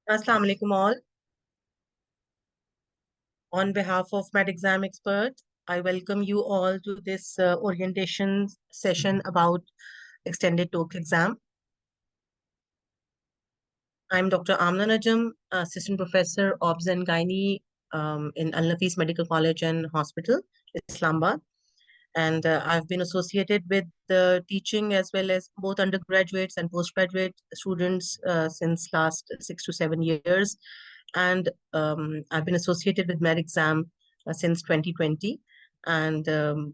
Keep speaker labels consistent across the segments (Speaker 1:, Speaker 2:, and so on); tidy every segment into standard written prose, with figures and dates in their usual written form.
Speaker 1: Assalamu alaikum all. On behalf of MedExam Expert, I welcome you all to this orientation session about extended TOEIC exam. I'm Dr. Amna Najam, Assistant Professor Obs and Gynae in Al Nafis Medical College and Hospital, Islamabad. And I've been associated with teaching as well as both undergraduates and postgraduate students since last 6 to 7 years. And I've been associated with MedExam since 2020. And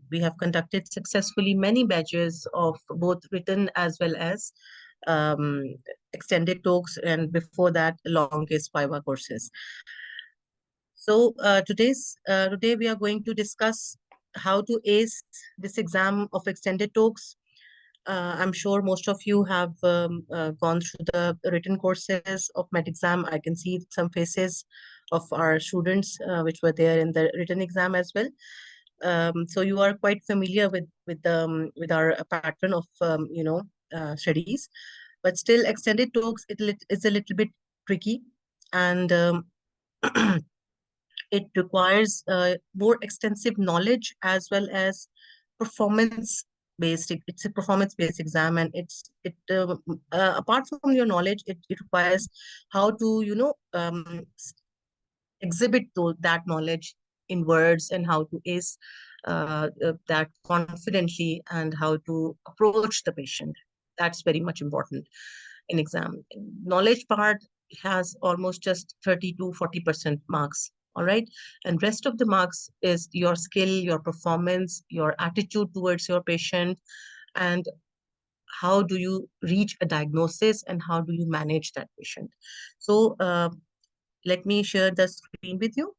Speaker 1: we have conducted successfully many batches of both written as well as um, extended talks, and before that, long case FIVA courses. So today we are going to discuss how to ace this exam of extended talks. I'm sure most of you have gone through the written courses of MedExam. I can see some faces of our students which were there in the written exam as well. So you are quite familiar with our pattern of studies, but still extended talks it's a little bit tricky, and it requires more extensive knowledge as well as performance based. It's a performance based exam, and apart from your knowledge, it requires how to exhibit that knowledge in words, and how to ace that confidently, and how to approach the patient. That's very much important in exam. Knowledge part has almost just 30 to 40% marks. All right. And rest of the marks is your skill, your performance, your attitude towards your patient, and how do you reach a diagnosis, and how do you manage that patient. So let me share the screen with you,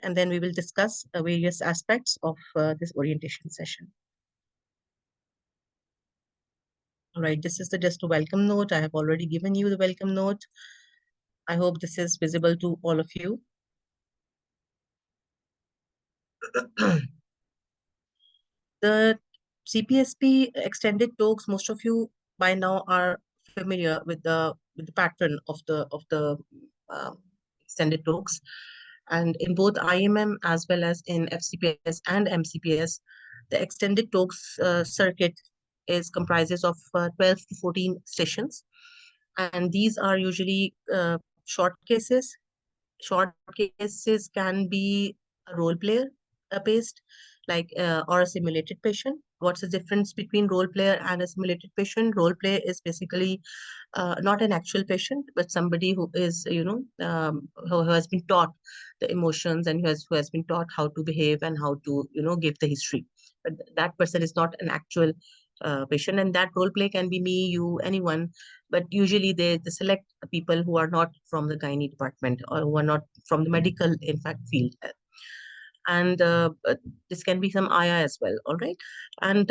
Speaker 1: and then we will discuss various aspects of this orientation session. All right, this is just a welcome note. I have already given you the welcome note. I hope this is visible to all of you. The CPSP extended talks, most of you by now are familiar with the pattern of the extended talks. And in both IMM as well as in FCPS and MCPS, the extended talks circuit comprises of 12 to 14 stations. And these are usually short cases. Short cases can be a role player based, like or a simulated patient. What's the difference between role player and a simulated patient? Role play is basically not an actual patient, but somebody who is, who has been taught the emotions, and who has been taught how to behave and how to, give the history. But that person is not an actual patient, and that role play can be me, you, anyone. But usually they select people who are not from the gynae department, or who are not from the medical, in fact, field. And this can be some IA as well. All right. And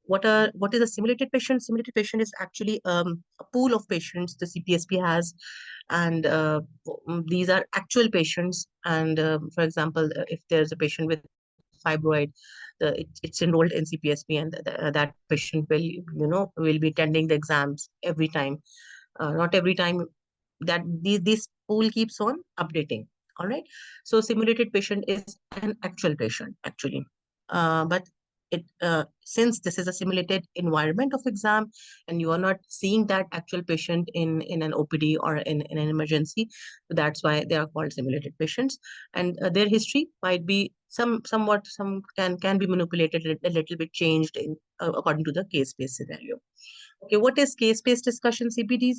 Speaker 1: what is a simulated patient? Simulated patient is actually a pool of patients the CPSP has, and these are actual patients. And for example, if there's a patient with fibroid, it's enrolled in CPSP, and that patient will be attending the exams every time. Not every time, that this pool keeps on updating. All right. So simulated patient is an actual patient actually, but since this is a simulated environment of exam, and you are not seeing that actual patient in an OPD or in an emergency, so that's why they are called simulated patients. And their history might be somewhat can be manipulated, a little bit changed according to the case-based scenario. Okay, what is case-based discussion? CPDs.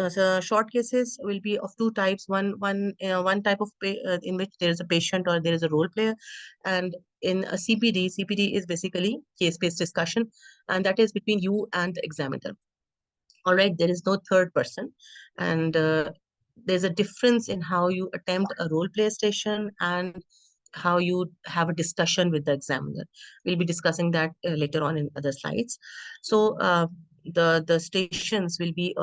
Speaker 1: So short cases will be of two types. One type of in which there is a patient or there is a role player, and in a CPD is basically case-based discussion, and that is between you and the examiner. All right, there is no third person, and there's a difference in how you attempt a role play station and how you have a discussion with the examiner. We'll be discussing that later on in other slides. So the stations will be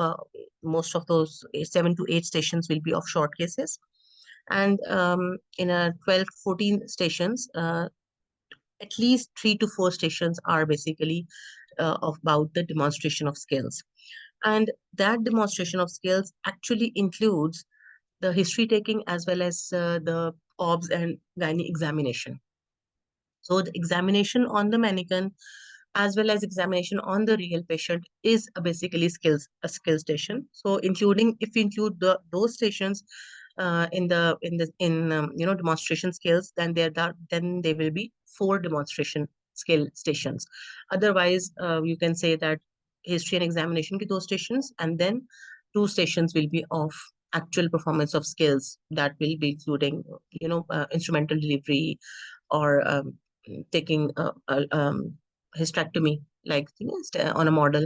Speaker 1: most of those 7 to 8 stations will be of short cases, and in a 12 to 14 stations, at least 3 to 4 stations are basically about the demonstration of skills. And that demonstration of skills actually includes the history taking as well as the OBS and gynae examination. So the examination on the mannequin as well as examination on the real patient is basically a skill station. So including, if you include those stations in demonstration skills, then there will be 4 demonstration skill stations. Otherwise, you can say that history and examination ki 2 stations, and then 2 stations will be of actual performance of skills that will be including instrumental delivery or taking hysterectomy, like on a model,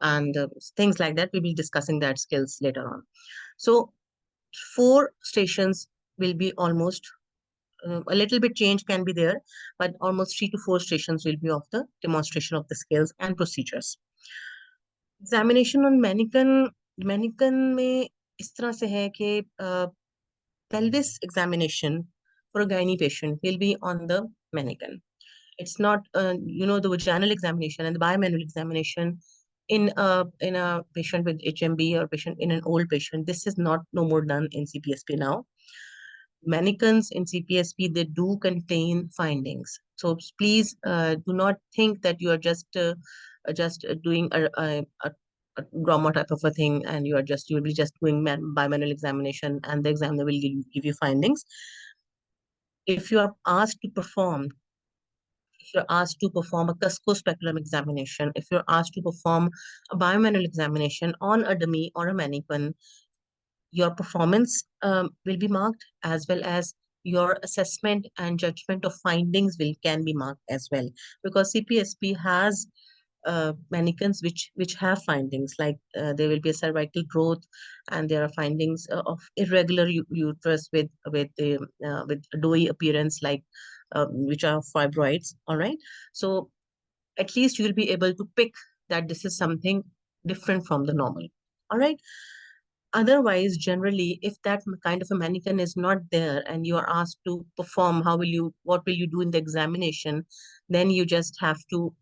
Speaker 1: and things like that. We will be discussing that skills later on. So 4 stations will be almost a little bit change can be there, but almost 3 to 4 stations will be of the demonstration of the skills and procedures. Examination on mannequin में इस तरह से है कि pelvis examination for a gynae patient will be on the mannequin. It's not, the vaginal examination and the bimanual examination in a patient with HMB or patient in an old patient. This is not no more done in CPSP now. Mannequins in CPSP, they do contain findings. So please do not think that you are just doing a drama type of a thing, and you will be just doing bimanual examination, and the examiner will give you findings. If you are asked to perform if you're asked to perform a cusco-speculum examination, if you're asked to perform a biomanual examination on a dummy or a mannequin, your performance will be marked, as well as your assessment and judgment of findings can be marked as well, because CPSP has mannequins which have findings like there will be a cervical growth, and there are findings of irregular uterus with doughy appearance, like which are fibroids. All right, so at least you will be able to pick that this is something different from the normal. All right. Otherwise, generally, if that kind of a mannequin is not there and you are asked to perform, what will you do in the examination? Then you just have to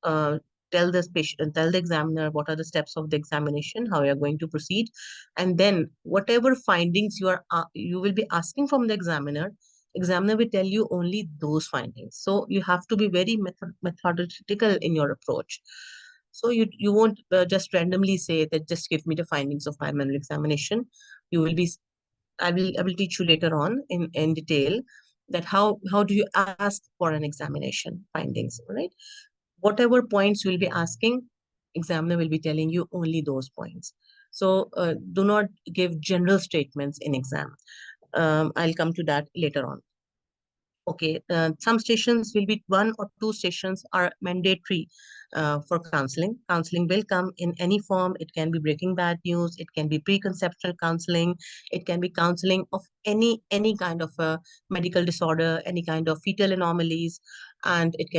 Speaker 1: tell tell the examiner what are the steps of the examination, how you are going to proceed, and then whatever findings you will be asking from the examiner will tell you only those findings. So you have to be very methodical in your approach. So you won't just randomly say that just give me the findings of my manual examination. You will be I will teach you later on in detail that how do you ask for an examination findings, right? Whatever points you will be asking, examiner will be telling you only those points. So do not give general statements in exam. I'll come to that later on. Okay, some stations will be 1 or 2 stations are mandatory for counseling. Counseling will come in any form. It can be breaking bad news. It can be preconceptual counseling. It can be counseling of any kind of a medical disorder, any kind of fetal anomalies, and it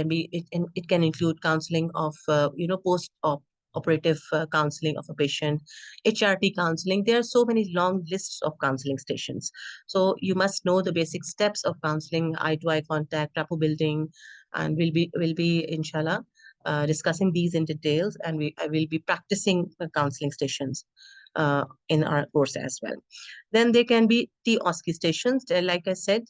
Speaker 1: can include counseling of post-op operative counseling of a patient, HRT counseling. There are so many long lists of counseling stations. So you must know the basic steps of counseling, eye-to-eye contact, rapport building, and we'll be inshallah discussing these in details, and I will be practicing counseling stations in our course as well. Then there can be TOSCE stations. Like I said,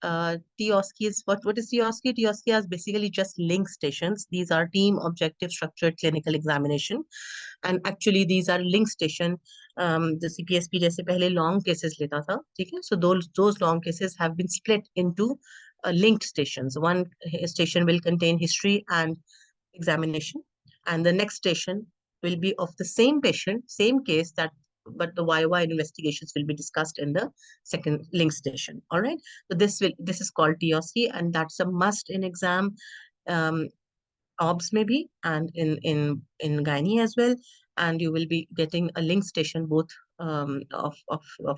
Speaker 1: TOSCE is what is TOSCE? TOSCE is basically just link stations. These are team objective structured clinical examination, and actually these are link station. The CPSP जैसे पहले long cases लेता था, ठीक है? So those long cases have been split into linked stations. One station will contain history and examination, and the next station will be of the same patient, same case, but the YY investigations will be discussed in the second link station. All right. So this is called TOC, and that's a must in exam. OBS maybe, and in gynae as well, and you will be getting a link station both of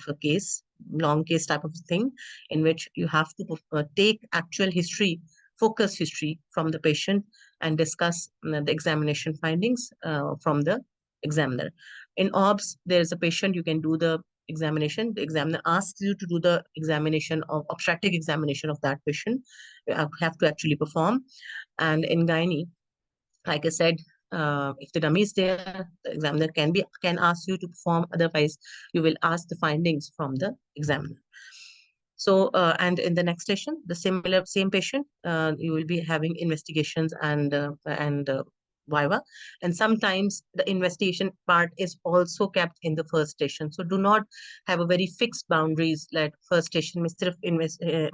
Speaker 1: a case, long case type of thing, in which you have to take actual history, focus history from the patient, and discuss the examination findings from the examiner. In OBS, there is a patient, you can do the examination. The examiner asks you to do the examination of obstetric examination of that patient. You have to actually perform. And in gynae, like I said, If the dummy is there, the examiner can ask you to perform. Otherwise, you will ask the findings from the examiner. So, and in the next session, the same patient, you will be having investigations and viva, and sometimes the investigation part is also kept in the first station. So, do not have a very fixed boundaries like first station में सिर्फ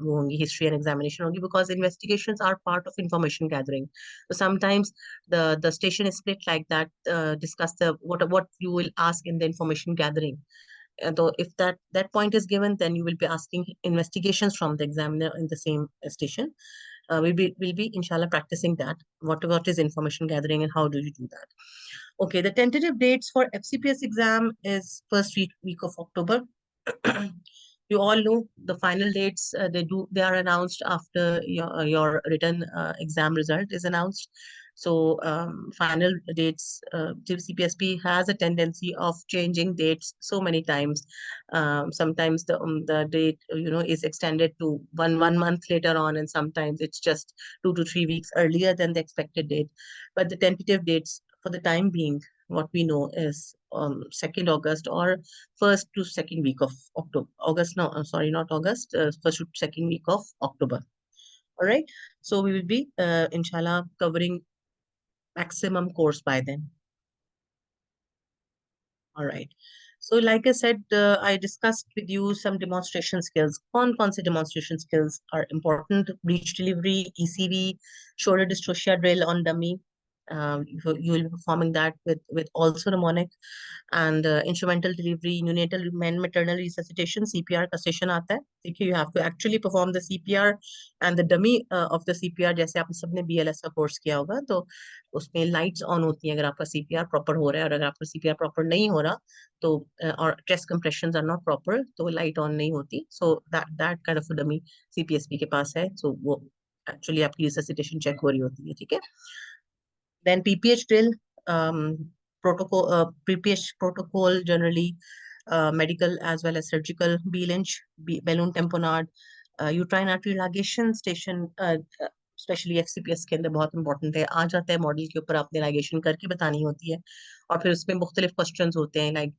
Speaker 1: वो होंगी history and examination होंगी, because investigations are part of information gathering. So sometimes the station is split like that. Discuss the what you will ask in the information gathering. Though if that point is given, then you will be asking investigations from the examiner in the same station. We'll be inshallah practicing that. What is information gathering and how do you do that? Okay, the tentative dates for FCPS exam is first week of October. You all know the final dates. They are announced after your written exam result is announced. So final dates, CPSP has a tendency of changing dates so many times. Sometimes the date is extended to one month later on, and sometimes it's just 2 to 3 weeks earlier than the expected date. But the tentative dates for the time being, what we know is 2nd August or first to second week of October. August, no, sorry, not August. First to second week of October. All right. So we will be, inshallah, covering maximum course by then. All right. So like I said, I discussed with you some demonstration skills. कौन से demonstration skills are important? Breech delivery, ECV, shoulder dystocia drill on dummy. You will be performing that with also mnemonic and instrumental delivery, neonatal and maternal resuscitation, CPR का session आता है. देखिए, you have to actually perform the CPR and the dummy of the CPR. जैसे आपने सबने BLS का course किया होगा, तो उसमें लाइट्स ऑन होती हैं अगर आपका CPR प्रॉपर हो रहा है, और अगर आपका CPR प्रॉपर नहीं हो रहा तो और chest compressions are not proper, तो लाइट ऑन नहीं होती. So that kind of dummy CPSP के पास है. So वो एक्चुअली आपकी रिससिटेशन चेक हो रही होती है. ठीक है. Then PPH drill, PPH protocol generally, medical as well as surgical, B-Lynch, balloon tamponade, uterine artery ligation station, specially FCPS के अंदर बहुत इंपॉर्टेंट है. आ जाता है मॉडल के ऊपर, आपने लाइगेशन करके बतानी होती है, और फिर उसमें मुख्तलिफ क्वेश्चंस होते हैं लाइक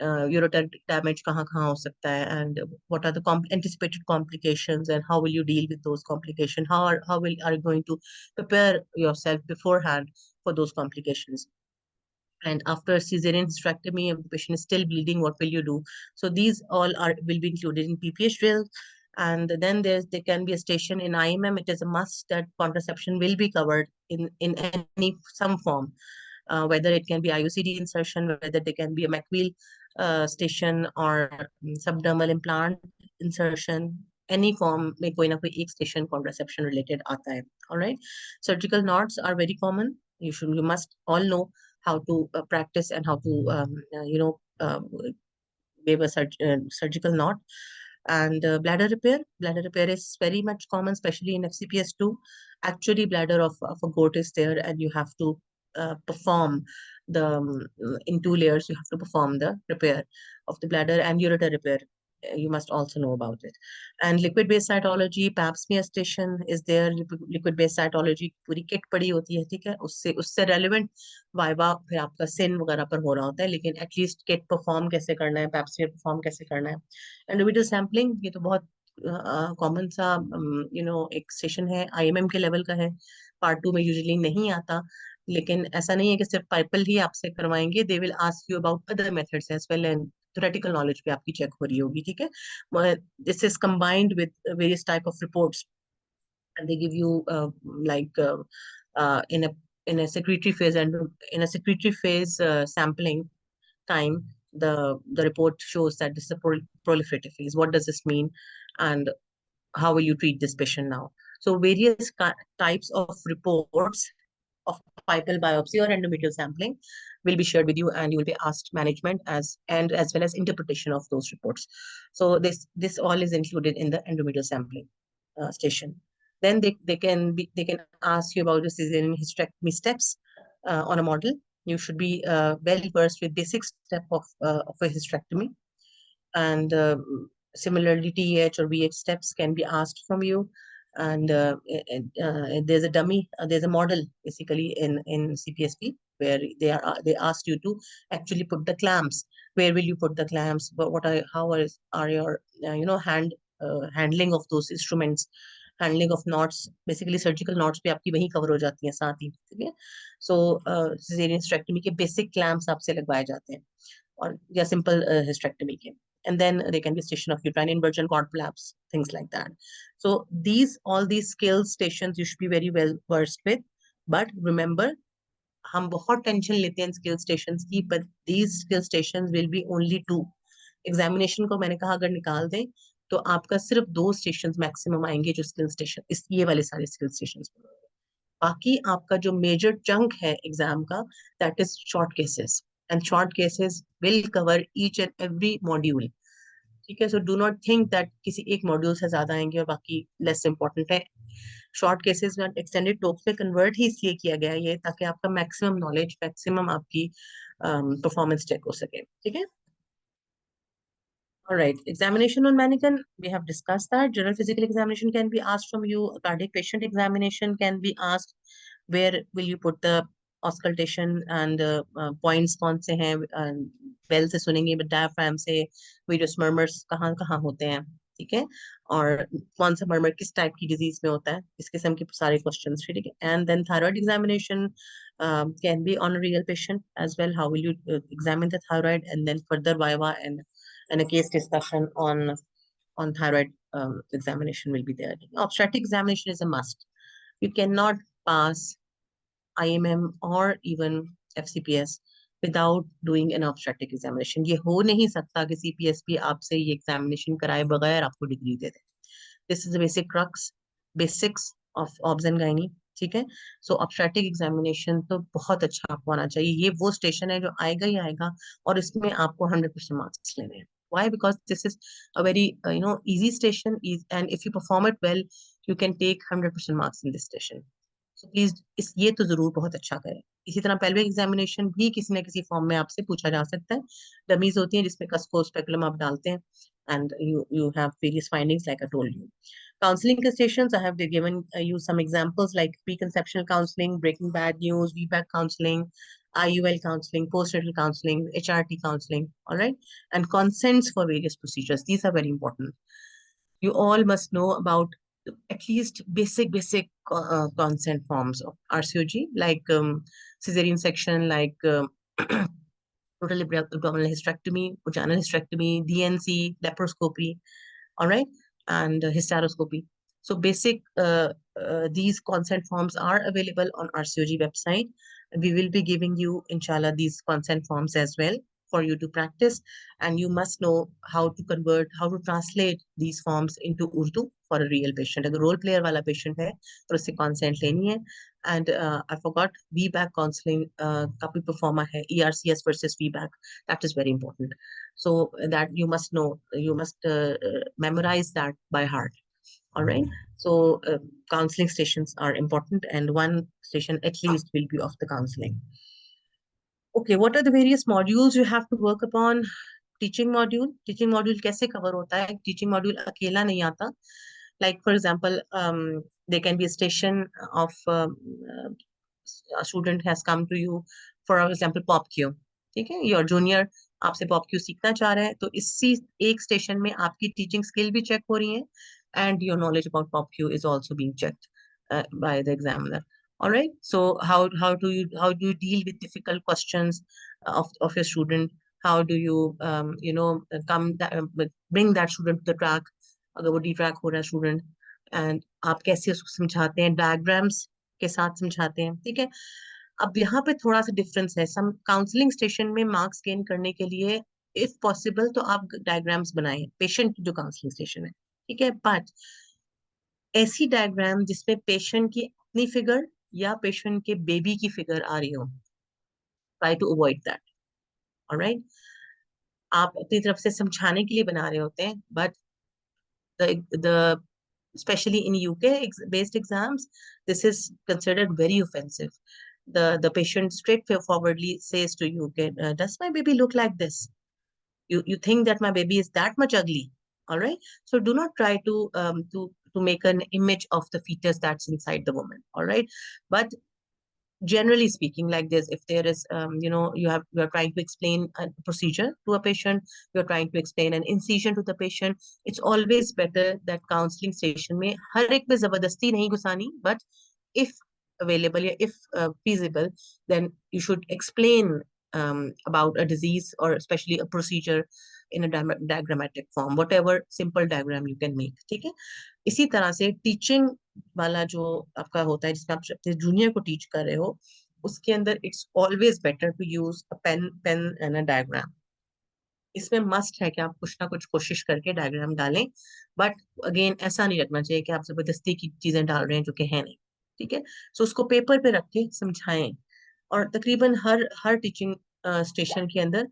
Speaker 1: ureter damage कहाँ कहाँ हो सकता है, and what are the anticipated complications and how will you deal with those complications, are you going to prepare yourself beforehand for those complications. And after cesarean hysterectomy, if the patient is still bleeding, what will you do? So these all will be included in PPH drill. And then there can be a station in IMM. It is a must that contraception will be covered in some form, whether it can be IUCD insertion, whether there can be a McWheel station or subdermal implant insertion. Any form में कोई ना कोई एक station contraception related आता है. All right. Surgical knots are very common. You must all know how to practice and how to give a surgical knot. And bladder repair is very much common, especially in FCPS2. Actually, bladder of a goat is there, and you have to perform the in 2 layers. You have to perform the repair of the bladder and ureter repair. You must also know about it. And liquid-based cytology, pap smear station is there. Liquid-based cytology पूरी kit पड़ी होती है, ठीक है. उससे relevant viva फिर आपका सिन वगैरह पर हो रहा होता है, लेकिन एटलीस्ट किट परफॉर्म कैसे करना है, पैप स्मीयर परफॉर्म कैसे करना है. इंडिविजुअल सैम्पलिंग, ये तो बहुत कॉमन सा एक सेशन है, IMM के लेवल का है. पार्ट 2 में यूजुअली नहीं आता, लेकिन ऐसा नहीं है कि सिर्फ पाइपल ही आपसे करवाएंगे. They will ask you about other methods as well, and theoretical knowledge भी आपकी चेक हो रही होगी. ठीक है. This is combined with various type of reports, and they give you like in a secretory phase, and in a secretory phase sampling time, the report shows that this is a proliferative phase. What does this mean, and how will you treat this patient now? So various types of reports of pipal biopsy or endometrial sampling will be shared with you, and you will be asked management as well as interpretation of those reports. So this all is included in the endometrial sampling station. Then they can ask you about the cesarean hysterectomy steps on a model. You should be well versed with basic step of a hysterectomy, and similarly TEH or VH steps can be asked from you. And there's a dummy, there's a model basically in CPSP. where they asked you to actually put the clamps. Where will you put the clamps? But are your handling of those instruments, handling of knots, basically surgical knots भी आपकी वहीं cover हो जाती हैं साथ ही, ठीक है? So cesarean hysterectomy के basic clamps आपसे लगवाए जाते हैं, or या simple hysterectomy के. And then there can be station of uterine inversion, cord collapse, things like that. So all these skill stations you should be very well versed with. But remember, हम बहुत tension लेते हैं skill stations की, but these skill stations will be only 2. Examination को मैंने कहा अगर निकाल दें तो आपका सिर्फ 2 स्टेशंस मैक्सिमम आएंगे जो स्किल स्टेशन, इस ये वाले सारे स्किल स्टेशंस। बाकी आपका जो मेजर चंक है एग्जाम का, that is short cases, and short cases will cover each and every module, ठीक है? So do not think that किसी एक मॉड्यूल से ज्यादा आएंगे और बाकी लेस इंपॉर्टेंट है। शॉर्ट केसेस में एक्सटेंडेड टॉक्स में कन्वर्ट ही इसलिए किया गया है ये, ताकि आपका मैक्सिमम नॉलेज, मैक्सिमम आपकी परफॉर्मेंस चेक हो सके, ठीक है? All right, examination on mannequin, we have discussed that. General physical examination can be asked from you. A cardiac patient examination can be asked. Where will you put the auscultation and points कौन से हैं? Bell से सुनेंगे, but diaphragm से various murmurs कहाँ कहाँ होते हैं, ठीक है? और कौन सा murmur किस टाइप की डिजीज में होता है, इस किस्म के सारे क्वेश्चंस, ठीक है? And then thyroid examination can be on a real patient as well. How will you examine the thyroid? And then further viva and a case discussion on thyroid examination will be there. Obstetric examination is a must. You cannot pass IMM or even FCPS without doing an obstetric examination. ये हो नहीं सकता कि CPSP आपसे ये examination कराए बगैर आपको degree they they. This is the basics of obs and gynae, ठीक है? So obstetric examination तो बहुत अच्छा आपको आना चाहिए. ये वो स्टेशन है जो आएगा ही आएगा और इसमें आपको 100% मार्क्स लेने हैं. Why? Because this is a very easy station, and if you perform it well, you can take 100% marks in this station. So please ये तो जरूर बहुत अच्छा करें. इसी तरह pelvic examination भी किसी न किसी फॉर्म में आपसे पूछा जा सकता है. डमीज होती हैं जिसमें कसको स्पेकुलम आप डालते हैं, and you have various findings like I told you. Counseling stations, I have given you some examples like preconceptional counseling, breaking bad news, VBAC counseling, IUL counseling, postnatal counseling, HRT counseling, all right? And consents for various procedures. These are very important. You all must know about at least basic consent forms of RCOG, like cesarean section, like total abdominal hysterectomy, vaginal hysterectomy, DNC, laparoscopy, all right, and hysteroscopy. So basic, these consent forms are available on RCOG website. We will be giving you, inshallah, these consent forms as well for you to practice. And you must know how to convert, how to translate these forms into Urdu for a real patient. अगर role player वाला patient है तो उससे consent लेनी है. And I forgot, VBAC counseling का भी performer है, ERCS versus VBAC. That is very important. So that you must know, you must memorize that by heart. All right. So counseling stations are important, and one station at least will be of the counseling. Okay, what are the various modules you have to work upon? Teaching module कैसे cover होता है? Teaching module अकेला नहीं आता. Like for example, there can be a station of a student has come to you, for example, PopQ. ठीक है? Your junior आपसे PopQ सीखना चाह रहा है, तो इसी एक स्टेशन में आपकी teaching skill भी check हो रही है, and your knowledge about PopQ is also being checked by the examiner. All right. So how do you deal with difficult questions of your student? How do you bring that student to the track? अगर वो detrack हो रहा है student, and आप कैसे उसको समझाते हैं, diagrams के साथ समझाते हैं, ठीक है? अब यहाँ पे थोड़ा सा डिफरेंस है. सम काउंसलिंग स्टेशन में मार्क्स गेन करने के लिए इफ पॉसिबल तो आप डायग्राम्स बनाएं पेशेंट की जो काउंसलिंग स्टेशन है, ठीक है? बट ऐसी डायग्राम जिसमें पेशेंट की अपनी फिगर या पेशेंट के बेबी की फिगर आ रही हो, try to avoid that. Alright, आप अपनी तरफ से समझाने के लिए बना रहे होते हैं, but the especially in UK based exams, this is considered very offensive. The patient straightforwardly says to you, okay, does my baby look like this? You think that my baby is that much ugly? All right. So do not try to make an image of the fetus that's inside the woman. All right. But generally speaking, like this, if there is you are trying to explain a procedure to a patient, you're trying to explain an incision to the patient, it's always better that counseling station में हर एक पे जबरदस्ती नहीं घुसानी, but if available, if feasible, then you should explain about a disease or especially a procedure in a diagrammatic form, whatever simple diagram you can make. ठीक है, इसी तरह से टीचिंग वाला जो आपका होता है जिसमें आप अपने जूनियर को टीच कर रहे हो, उसके अंदर it's always better to use a pen and a diagram. इसमें मस्ट है कि आप कुछ ना कुछ कोशिश करके डायग्राम डालें, बट अगेन ऐसा नहीं रखना चाहिए कि आप जबरदस्ती की चीजें डाल रहे हैं जो कि है नहीं. ठीक है, सो उसको पेपर पे रख के समझाएं. और तकरीबन हर हर टीचिंग स्टेशन के अंदर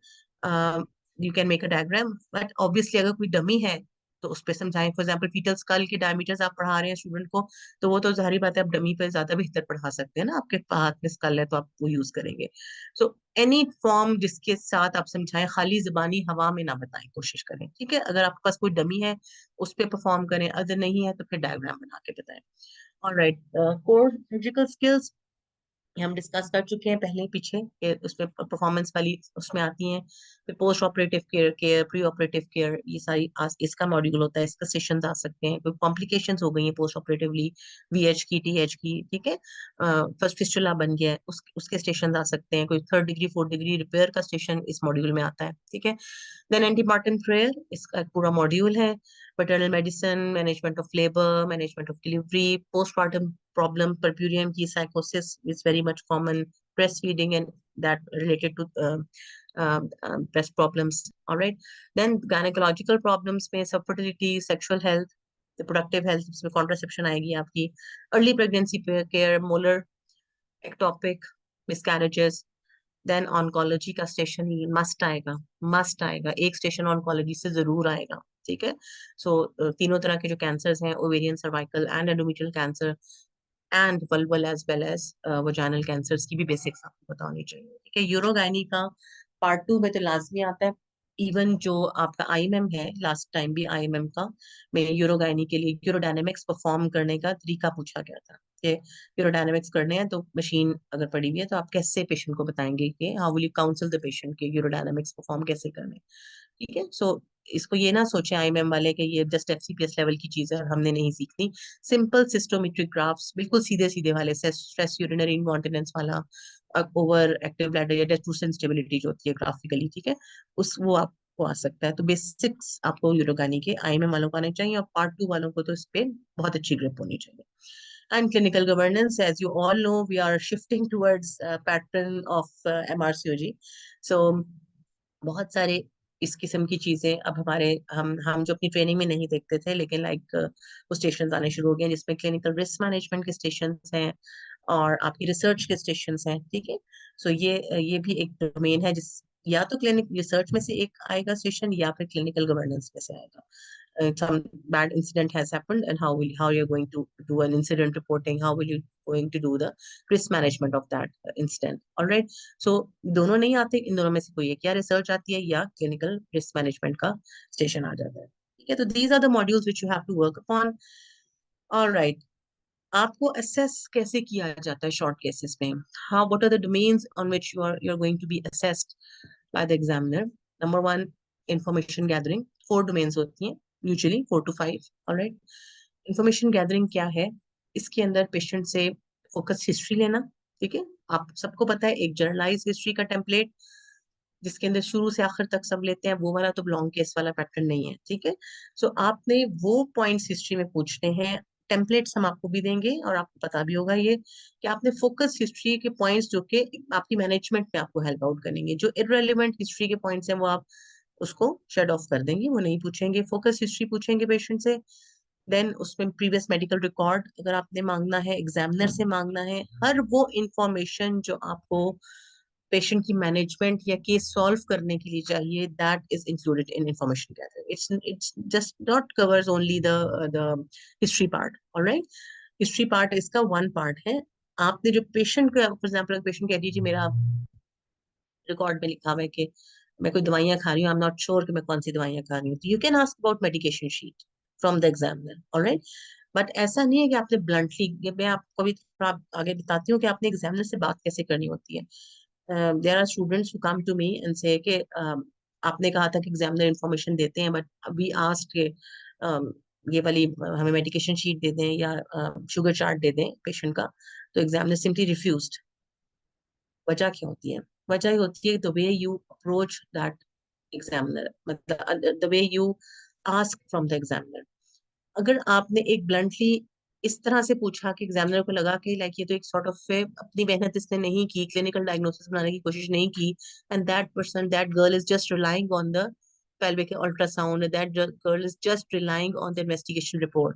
Speaker 1: you can make a diagram, but obviously अगर कोई डमी है तो उस पर समझाएं. फॉर एग्जाम्पल फीटल स्कल के डायमीटर्स आप पढ़ा रहे हैं स्टूडेंट को, तो वो तो जाहिर बात है आप डमी पे ज्यादा बेहतर पढ़ा सकते हैं ना, आपके हाथ में स्कल है तो आप वो यूज करेंगे. सो एनी फॉर्म जिसके साथ आप समझाएं, खाली जबानी हवा में ना बताएं, कोशिश करें. ठीक है, अगर आपके पास कोई डमी है उस पर परफॉर्म करें, अगर नहीं है तो फिर डायग्राम बना के बताएं. ऑलराइट, कोर सर्जिकल स्किल्स ये हम डिस्कस कर चुके हैं पहले ही पीछे, कि उसमें परफॉर्मेंस वाली उसमें आती हैं. फिर post operative care, pre operative care, ये सारी इसका मॉड्यूल होता है, इसका सेशंस आ सकते हैं. कोई कॉम्प्लिकेशंस हो गई हैं पोस्ट ऑपरेटिवली, वीएच की, टीएच की, ठीक है, फर्स्ट फिस्टुला बन गया है, उसके स्टेशन आ सकते हैं. कोई third degree fourth degree repair का स्टेशन इस मॉड्यूल में आता है. ठीक है, देन एंटीपार्टन प्रेयर, इसका एक पूरा मॉड्यूल है. Paternal medicine, management of labour, management of delivery, postmortem problem, puerperium की साइकोसिस is very much common, breast feeding and that related to breast problems. All right, then gynecological problems में सब fertility, sexual health, reproductive health, इसमें contraception आएगी आपकी, early pregnancy care, molar, ectopic, miscarriages. Then oncology का station must आएगा, must आएगा, एक station oncology से जरूर आएगा. ठीक है, सो तीनों तरह के जो कैंसर्स हैं, ovarian, cervical and endometrial cancer and vulval as well as vaginal cancers की भी बेसिक्स आपको पता होनी चाहिए. ठीक है, यूरोगाइनी का पार्ट 2 में तो लाजमी आता है. इवन जो आपका आईएमएम है, लास्ट टाइम भी आईएमएम का में यूरोगाइनी के लिए यूरोडायनेमिक्स परफॉर्म करने का तरीका पूछा गया था, कि यूरोडायनेमिक्स करने हैं तो मशीन अगर पड़ी हुई है तो आप कैसे पेशेंट को बताएंगे कि how will you council the patient के यूरोडायनेमिक्स परफॉर्म कैसे करने हैं. ठीक है, सो इसको ये ना सोचे आईएमएम वाले कि ये जस्ट एफसीपीएस लेवल की चीज है और हमने नहीं सीखनी. सिंपल सिस्टोमेट्रिक ग्राफ्स, बिल्कुल सीधे सीधे वाले, स्ट्रेस यूरिनरी इनकॉन्टिनेंस वाला, ओवर एक्टिव ब्लैडर या ट्रूथ सेंसिटिविटी जो होती है ग्राफिकली, ठीक है, उस वो आपको आ सकता है. तो बेसिक्स आपको यूरोगानी के आईएमएम वालों को आने चाहिए, और पार्ट 2 वालों को तो इस पे बहुत अच्छी ग्रिप होनी चाहिए. And clinical governance, as you all know, we are shifting towards pattern of MRCOG. So बहुत सारे इस किस्म की चीजें अब हमारे हम जो अपनी ट्रेनिंग में नहीं देखते थे, लेकिन लाइक वो स्टेशन आने शुरू हो गए हैं जिसमें क्लिनिकल रिस्क मैनेजमेंट के स्टेशन हैं और आपकी रिसर्च के स्टेशन हैं. ठीक है, सो ये भी एक डोमेन है जिस या तो क्लिनिक रिसर्च में से एक आएगा स्टेशन, या फिर क्लिनिकल गवर्नेंस में से आएगा. Some bad incident has happened, and how you're going to do an incident reporting, how will you going to do the risk management of that incident. All right, so दोनों नहीं आते, इन दोनों में से कोई एक, या रिसर्च आती है या क्लिनिकल रिस्क मैनेजमेंट का स्टेशन आ जाता है. ठीक है, तो these are the modules which you have to work upon. All right, आपको assess कैसे किया जाता है शॉर्ट केसेस में? How, what are the domains on which you're going to be assessed by the examiner? Number one, information gathering. 4 domains होती हैं usually, 4 to 5. All right, information gathering क्या है? इसके अंदर पेशेंट से फोकस हिस्ट्री लेना. ठीक है, आप सबको पता है एक जर्नलाइज हिस्ट्री का टेम्पलेट जिसके अंदर शुरू से आखिर तक सब लेते हैं, वो वाला तो लॉन्ग केस वाला पैटर्न नहीं है. ठीक है, सो आपने वो पॉइंट्स हिस्ट्री में पूछने हैं. टेम्पलेट्स हम आपको भी देंगे और आपको पता भी होगा ये कि आपने फोकस हिस्ट्री के पॉइंट्स जो कि आपकी मैनेजमेंट में आपको हेल्प आउट करेंगे. जो इररेलेवेंट हिस्ट्री के पॉइंट्स हैं वो आप उसको शेड ऑफ कर देंगे, वो नहीं पूछेंगे. फोकस हिस्ट्री पूछेंगे पेशेंट से. देन उसमें प्रीवियस मेडिकल रिकॉर्ड अगर आपने मांगना है, एग्जामिनर से मांगना है, हर वो इंफॉर्मेशन जो आपको पेशेंट की मैनेजमेंट या केस सॉल्व करने के लिए चाहिए, that is included in information gathering. It's just not covers only the history part. Alright, history part इसका वन पार्ट है. आपने जो पेशेंट का, फॉर एग्जाम्पल पेशेंट कह दीजिए मेरा रिकॉर्ड में लिखा हुआ है कि मैं कोई दवाइयां खा रही हूँ, आई एम नॉट श्योर कि मैं कौन सी दवाइयां खा रही हूँ, तो you can ask about medication sheet from the examiner. Alright, but ऐसा नहीं है कि आपने ब्लंटली, ये मैं आपको भी थोड़ा आगे बताती हूँ कि आपने एग्जामिनर से बात कैसे करनी होती है. There are students who come to me and say कि आपने कहा था कि एग्जामिनर इंफॉर्मेशन देते हैं, बट वी आस्क्ड के ये वाली हमें मेडिकेशन शीट दे दें या शुगर चार्ट दे दें पेशेंट का. तो एग्जामिनर सिंपली रिफ्यूज्ड. वजह क्या होती है? वजह ये होती है the way you approach that examiner, मतलब the way you ask from the examiner. अगर आपने एक ब्लंटली इस तरह से पूछा कि एग्जामिनर को लगा कि लाइक ये तो एक सॉर्ट ऑफ अपनी मेहनत इसने नहीं की, क्लिनिकल डायग्नोसिस बनाने की कोशिश नहीं की, and that person, that girl is just relying on the pelvic ultrasound, that girl is just relying on the investigation report,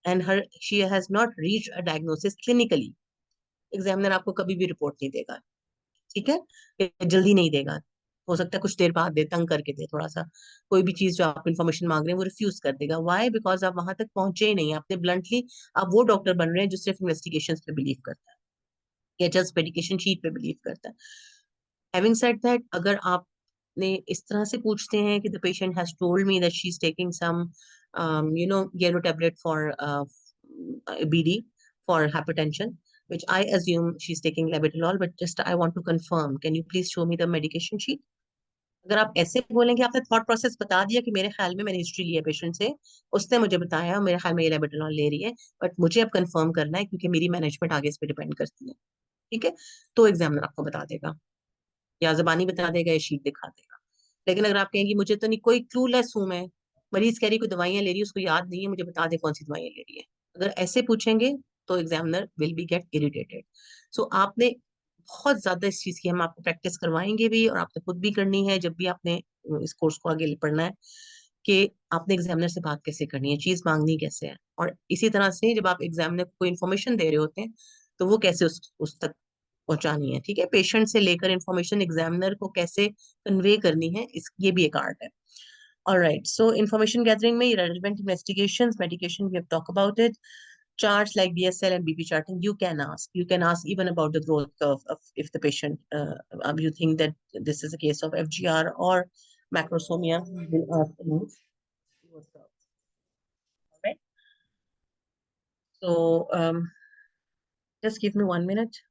Speaker 1: and her she has not reached a diagnosis clinically. Examiner आपको कभी भी report नहीं देगा. ठीक है? ये जल्दी नहीं देगा. हो सकता है कुछ देर बाद दे, तंग करके दे थोड़ा सा. कोई भी चीज जो आप इन्फॉर्मेशन मांग रहे हैं वो रिफ्यूज कर देगा. वाई? बिकॉज आप वहां तक पहुंचे ही नहीं. आपने ब्लंटली, आप वो डॉक्टर बन रहे हैं जो सिर्फ इन्वेस्टिगेशन पे बिलीव करता है या जस्ट मेडिकेशन शीट पे बिलीव करता है. हैविंग सेड दैट, अगर आपने इस तरह से पूछते हैं कि the patient has told me that she is taking some yellow tablet for BD for hypertension, which I assume she's taking labetalol, but just I want to confirm. Can you please show me the medication sheet? अगर आप ऐसे बोलेंगे, आपने thought process बता दिया कि मेरे ख्याल में मैंने हिस्ट्री लिया पेशेंट से, उसने मुझे बताया मेरे ख्याल में ये लेबेटालॉल ले रही है, बट मुझे अब कंफर्म करना है क्योंकि मेरी मैनेजमेंट आगे इस पे डिपेंड करती है. ठीक है? तो एग्जामिनर आपको बता देगा, या जबानी बता देगा या शीट दिखा देगा. लेकिन अगर आप कहेंगे मुझे तो नहीं, कोई क्लूलेस हूं मैं, मरीज कह रही कोई दवाइयां ले रही है, उसको याद नहीं है, मुझे बता दे कौन सी दवाइयां ले रही है, अगर ऐसे पूछेंगे तो examiner will be get irritated. So आपने बहुत ज्यादा इस चीज की हम आपको प्रैक्टिस करवाएंगे भी, और आपने खुद भी करनी है जब भी आपने इस कोर्स को आगे पढ़ना है, कि आपने एग्जामिनर से बात कैसे करनी है, चीज मांगनी कैसे है, और इसी तरह से जब आप एग्जामिनर को कोई इन्फॉर्मेशन दे रहे होते हैं तो वो कैसे उस तक पहुंचानी है. ठीक है? पेशेंट से लेकर इंफॉर्मेशन एग्जामिनर को कैसे कन्वे करनी है, इस ये भी एक आर्ट है. All right. So information gathering में relevant investigations, medication, we have talked about it. Charts like BSL and BP charting, you can ask. You can ask even about the growth curve of if the patient, you think that this is a case of FGR or macrosomia, you will ask about growth curve. All right. So just give me 1 minute.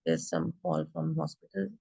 Speaker 1: There's some call from hospital.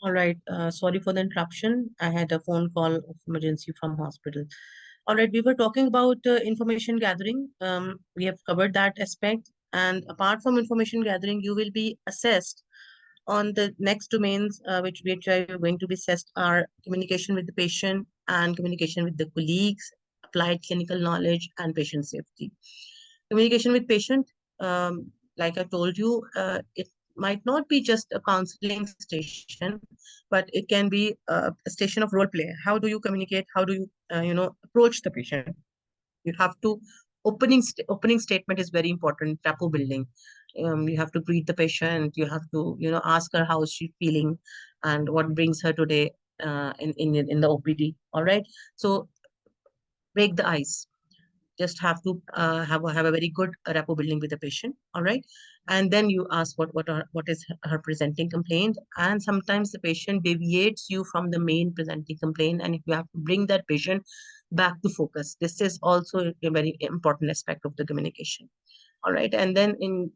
Speaker 1: All right. Sorry for the interruption. I had a phone call of emergency from hospital. All right. We were talking about information gathering. We have covered that aspect. And apart from information gathering, you will be assessed on the next domains, which are going to be assessed are communication with the patient and communication with the colleagues, applied clinical knowledge, and patient safety. Communication with patient, like I told you, it might not be just a counseling station, but it can be a station of role play. How do you communicate? How do you, approach the patient? You have to opening statement is very important. Rapport building. You have to greet the patient. You have to ask her how she's feeling, and what brings her today in the OPD. All right. So break the ice. Just have to have a very good rapport building with the patient. All right. And then you ask what is her presenting complaint, and sometimes the patient deviates you from the main presenting complaint, and if you have to bring that patient back to focus, this is also a very important aspect of the communication. All right. And then in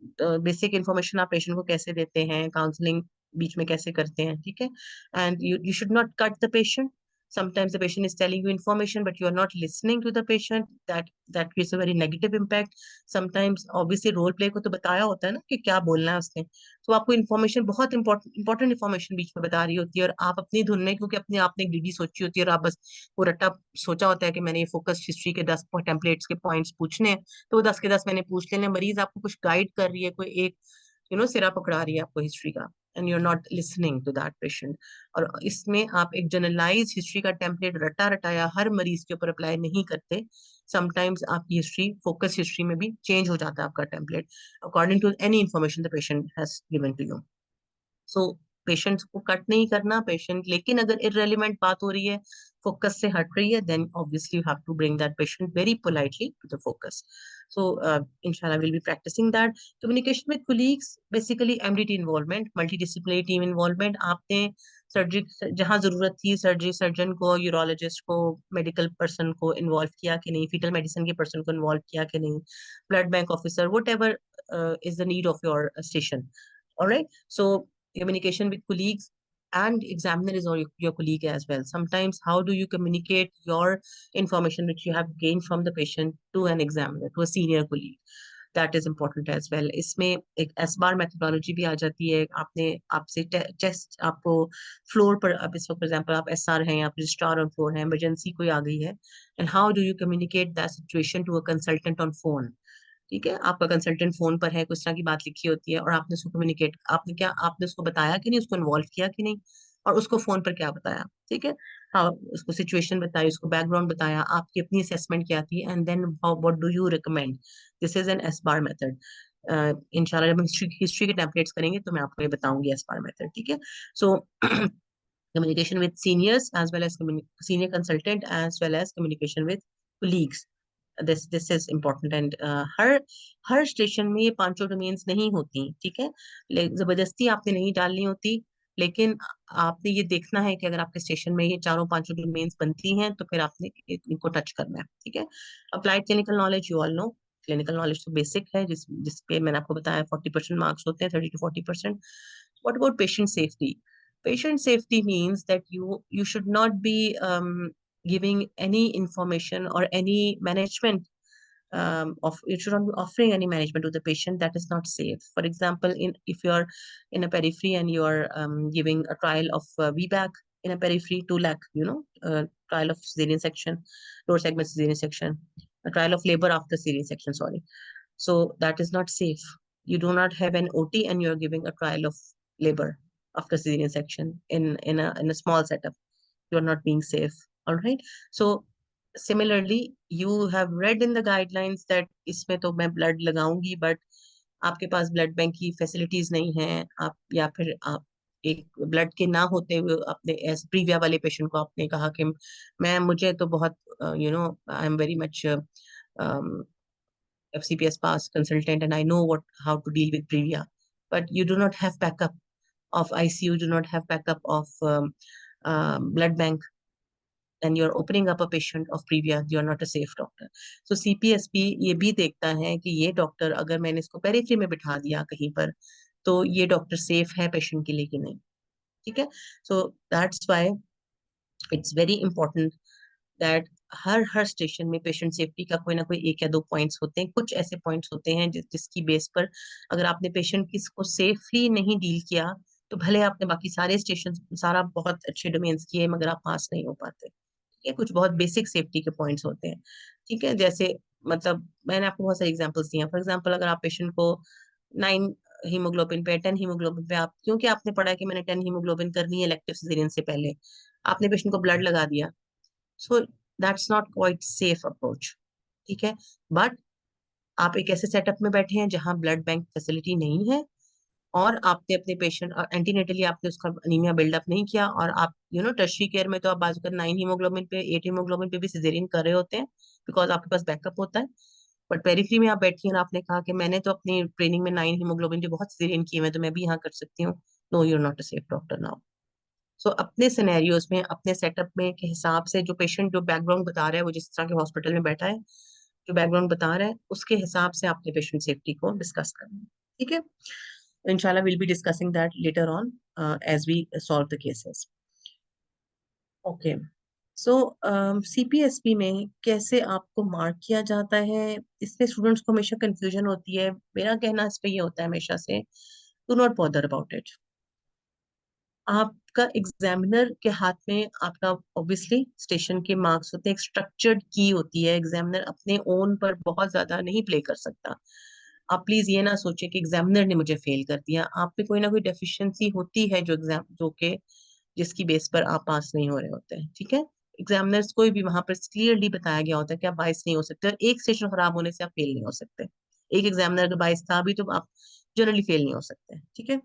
Speaker 1: basic information आप patient को कैसे देते हैं, counseling बीच में कैसे करते हैं, ठीक है? And you should not cut the patient. Sometimes the patient is telling you information, but you are not listening to the patient. That creates a very negative impact. Sometimes obviously role play को तो बताया होता है ना कि क्या बोलना है उसने, तो आपको इन्फॉर्मेशन बहुत इंपॉर्टेंट इन्फॉर्मेशन बीच में बता रही होती है, और आप अपनी धुन में, क्योंकि अपने आपने एक डीडी सोची होती है, और आप बस वो रट्टा सोचा होता है कि मैंने ये फोकस हिस्ट्री के 10 टेम्पलेट्स के पॉइंट्स पूछने हैं, तो वो 10 के 10 मैंने पूछ लेने। मरीज आपको कुछ गाइड कर रही है, कोई एक सिरा पकड़ा रही है आपको हिस्ट्री का, and you are not listening to that patient. और इसमें आप एक जनरलाइज हिस्ट्री का टेम्पलेट रटा रटाया हर मरीज के ऊपर अप्लाई नहीं करते। समटाइम्स आपकी हिस्ट्री, फोकस हिस्ट्री में भी चेंज हो जाता है आपका template according to any information the patient has given to you. So patients को कट नहीं करना पेशेंट, लेकिन अगर इररेलेवेंट बात हो रही है, फोकस से हट रही है, then obviously you have to bring that patient very politely to the focus. So इंशाल्लाह will be practising that. Communication with colleagues, basically MDT involvement, multidisciplinary team involvement. आपने सर्जरी जहां जरूरत थी, सर्जन को, यूरोलॉजिस्ट को, medical person को involve किया कि नहीं, फीटल मेडिसिन के पर्सन को इन्वॉल्व किया कि नहीं, blood bank officer, what ever is the need of your station. All right. So communication with colleagues and examiner is your colleague as well. Sometimes how do you communicate your information which you have gained from the patient to an examiner, to a senior colleague? That is important as well. इसमें एक एसबार methodology भी आ जाती है। आपने आपसे chest आपको floor पर, अब इस वक्त फॉर एग्जांपल आप एसआर हैं, आप रजिस्ट्रार ऑन फ्लोर हैं, इमरजेंसी कोई आ गई है, and how do you communicate that situation to a consultant on phone. ठीक है, आपका कंसल्टेंट फोन पर है, कुछ तरह की बात लिखी होती है, और आपने उसको कम्युनिकेट, आपने उसको बताया कि नहीं, उसको इन्वॉल्व किया कि नहीं, और उसको फोन पर क्या बताया, ठीक है। हाँ, उसको सिचुएशन बताई, उसको बैकग्राउंड बताया, आपकी अपनी असेसमेंट क्या थी, and then how what do you recommend. This is an S bar method. इंशाल्लाह जब हम हिस्ट्री के टेम्पलेट्स करेंगे तो मैं आपको ये बताऊंगी एस बार मेथड, ठीक है। सो communication with seniors as well as senior consultant as well as communication with colleagues, this is important। and her station में ये पांचों डोमेन्स नहीं होती, ठीक है। जबरदस्ती आपने नहीं डालनी होती, लेकिन आपने ये देखना है कि अगर आपके स्टेशन में ये चारों पांचों डोमेन्स बनती हैं तो फिर आपने इनको टच करना है, ठीक है। Applied clinical knowledge, you all know, clinical knowledge तो बेसिक है, जिस पे मैंने आपको बताया 40% मार्क्स होते हैं, 30 to 40%। What about patient safety? Patient safety means that you should not be giving any information or any management of you should not be offering any management to the patient that is not safe. For example, in if you are in a periphery and you are giving a trial of VBAC in a periphery, 2 lakh, trial of cesarean section, lower segment cesarean section, a trial of labor after cesarean section, sorry. So that is not safe. You do not have an OT and you are giving a trial of labor after cesarean section in a small setup. You are not being safe. All right. So similarly, you have read in the guidelines that इसमें तो मैं blood लगाऊंगी, but आपके पास blood bank की facilities नहीं है, आप या फिर आप एक ब्लड के ना होते हुए अपने एस प्रीविया वाले पेशेंट को आपने कहा कि मैं मुझे तो बहुत I am very much FCPS pass consultant and I know what how to deal with Previa, but you do not have backup of ICU, do not have backup of blood bank, and you're opening up a patient of Previa, you're not a safe doctor. So CPSP ये भी देखता है कि ये doctor अगर मैंने इसको periphery में बिठा दिया कहीं पर, तो ये डॉक्टर सेफ है पेशेंट के लिए कि नहीं, ठीक है। So that's why it's very important that her station में पेशेंट सेफ्टी का कोई ना कोई एक या दो पॉइंट्स होते हैं, कुछ ऐसे पॉइंट्स होते हैं जिसकी बेस पर अगर आपने पेशेंट की को सेफली नहीं डील किया, तो भले आपने बाकी सारे स्टेशन सारा बहुत अच्छे डोमेन्स किए मगर आप पास नहीं हो पाते। ये कुछ बहुत बेसिक सेफ्टी के पॉइंट्स होते हैं, ठीक है। जैसे मतलब मैंने आपको बहुत सारे एग्जांपल्स दिए हैं। फॉर एग्जांपल अगर आप पेशेंट को 9 हीमोग्लोबिन पे, 10 हीमोग्लोबिन पे, आप क्योंकि आपने पढ़ा है कि मैंने 10 हीमोग्लोबिन करनी है इलेक्टिव सिजेरियन से पहले, आपने पेशेंट को ब्लड लगा दिया, so that's not quite safe approach, ठीक है। बट आप एक ऐसे सेटअप में बैठे हैं जहां ब्लड बैंक फैसिलिटी नहीं है, और आपने अपने पेशेंट एंटीनेटली आपने उसका अनीमिया बिल्डअप नहीं किया, और आप टर्शरी केयर में तो आप बाजूकर 9 हीमोग्लोबिन पे, 8 हीमोग्लोबिन पे भी सिजेरियन कर रहे होते हैं, बिकॉज आपके पास बैकअप होता है। बट पेरिफेरी में आप बैठी हैं और आपने कहा कि मैंने तो अपनी ट्रेनिंग में 9 हीमोग्लोबिन के बहुत सिजेरियन किए हैं, तो मैं भी यहाँ कर सकती हूँ। No, you are not a safe doctor now. So अपने सिनेरियोज में, अपने सेटअप में के हिसाब से, जो पेशेंट जो बैकग्राउंड बता रहा है, वो जिस तरह के हॉस्पिटल में बैठा है, जो बैकग्राउंड बता रहा है, उसके हिसाब से आपने पेशेंट सेफ्टी को डिस्कस करना है, ठीक है। Inshallah, we'll be discussing that later on as we solve the cases. Okay. So CPSP में कैसे आपको मार्क किया जाता है, इसमें स्टूडेंट्स को हमेशा कंफ्यूजन होती है। मेरा कहना इस पे ये होता है हमेशा से, do not bother about it. आपका एग्जामिनर के हाथ में आपका ऑब्वियसली स्टेशन के मार्क्स होते हैं, एक स्ट्रक्चर्ड की होती है, एग्जामिनर अपने ओन पर बहुत ज्यादा नहीं प्ले कर सकता। आप प्लीज ये ना सोचें कि एग्जामिनर ने मुझे फेल कर दिया, आप पे कोई ना कोई डेफिशिएंसी होती है जो कि जिसकी बेस पर आप पास नहीं हो रहे होते हैं, ठीक है। एग्जामिनर्स कोई भी वहां पर क्लियरली बताया गया होता है कि आप 22 नहीं हो सकते, और एक सेशन खराब होने से आप फेल नहीं हो सकते। एक एग्जामिनर अगर 22 था भी तो आप जनरली फेल नहीं हो सकते, ठीक है।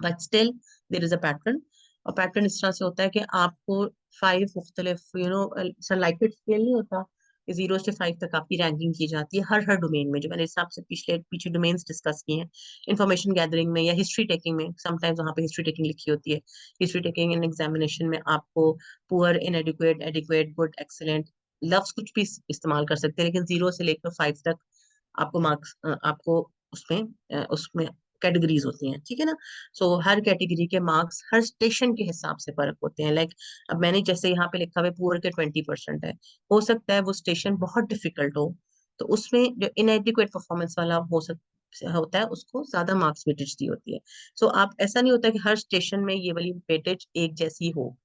Speaker 1: But still there is a pattern, और पैटर्न इस तरह से होता है कि आपको 5 मुख्तलिफ लाइकेट स्केल नहीं होता, 0 से 5 तक आपकी रैंकिंग की जाती है हर हर डोमेन में, जो मैंने हिसाब से पीछे डोमेन्स डिस्कस किए हैं। इंफॉर्मेशन गैदरिंग में या हिस्ट्री टेकिंग में, समटाइम्स वहाँ पे हिस्ट्री टेकिंग लिखी होती है। हिस्ट्री टेकिंग एंड एग्जामिनेशन में आपको पुअर, इनएडिक्वेट, एडिक्वेट, गुड, एक्सीलेंट लफ्ज कुछ भी इस्तेमाल कर सकते हैं, लेकिन 0 से लेकर 5 तक आपको मार्क्स, आपको उसमें उसमें कैटेगरीज होती हैं, ठीक है ना। सो हर कैटेगरी के मार्क्स हर स्टेशन के हिसाब से फर्क होते हैं। लाइक अब मैंने जैसे यहाँ पे लिखा हुआ है पुअर के 20% है, हो सकता है वो स्टेशन बहुत डिफिकल्ट हो, तो उसमें जो इनएडिक्वेट परफॉर्मेंस वाला होता है उसको ज्यादा मार्क्स वेटेज दी होती है। सो आप ऐसा नहीं होता कि हर स्टेशन में ये वाली वेटेज एक जैसी हो,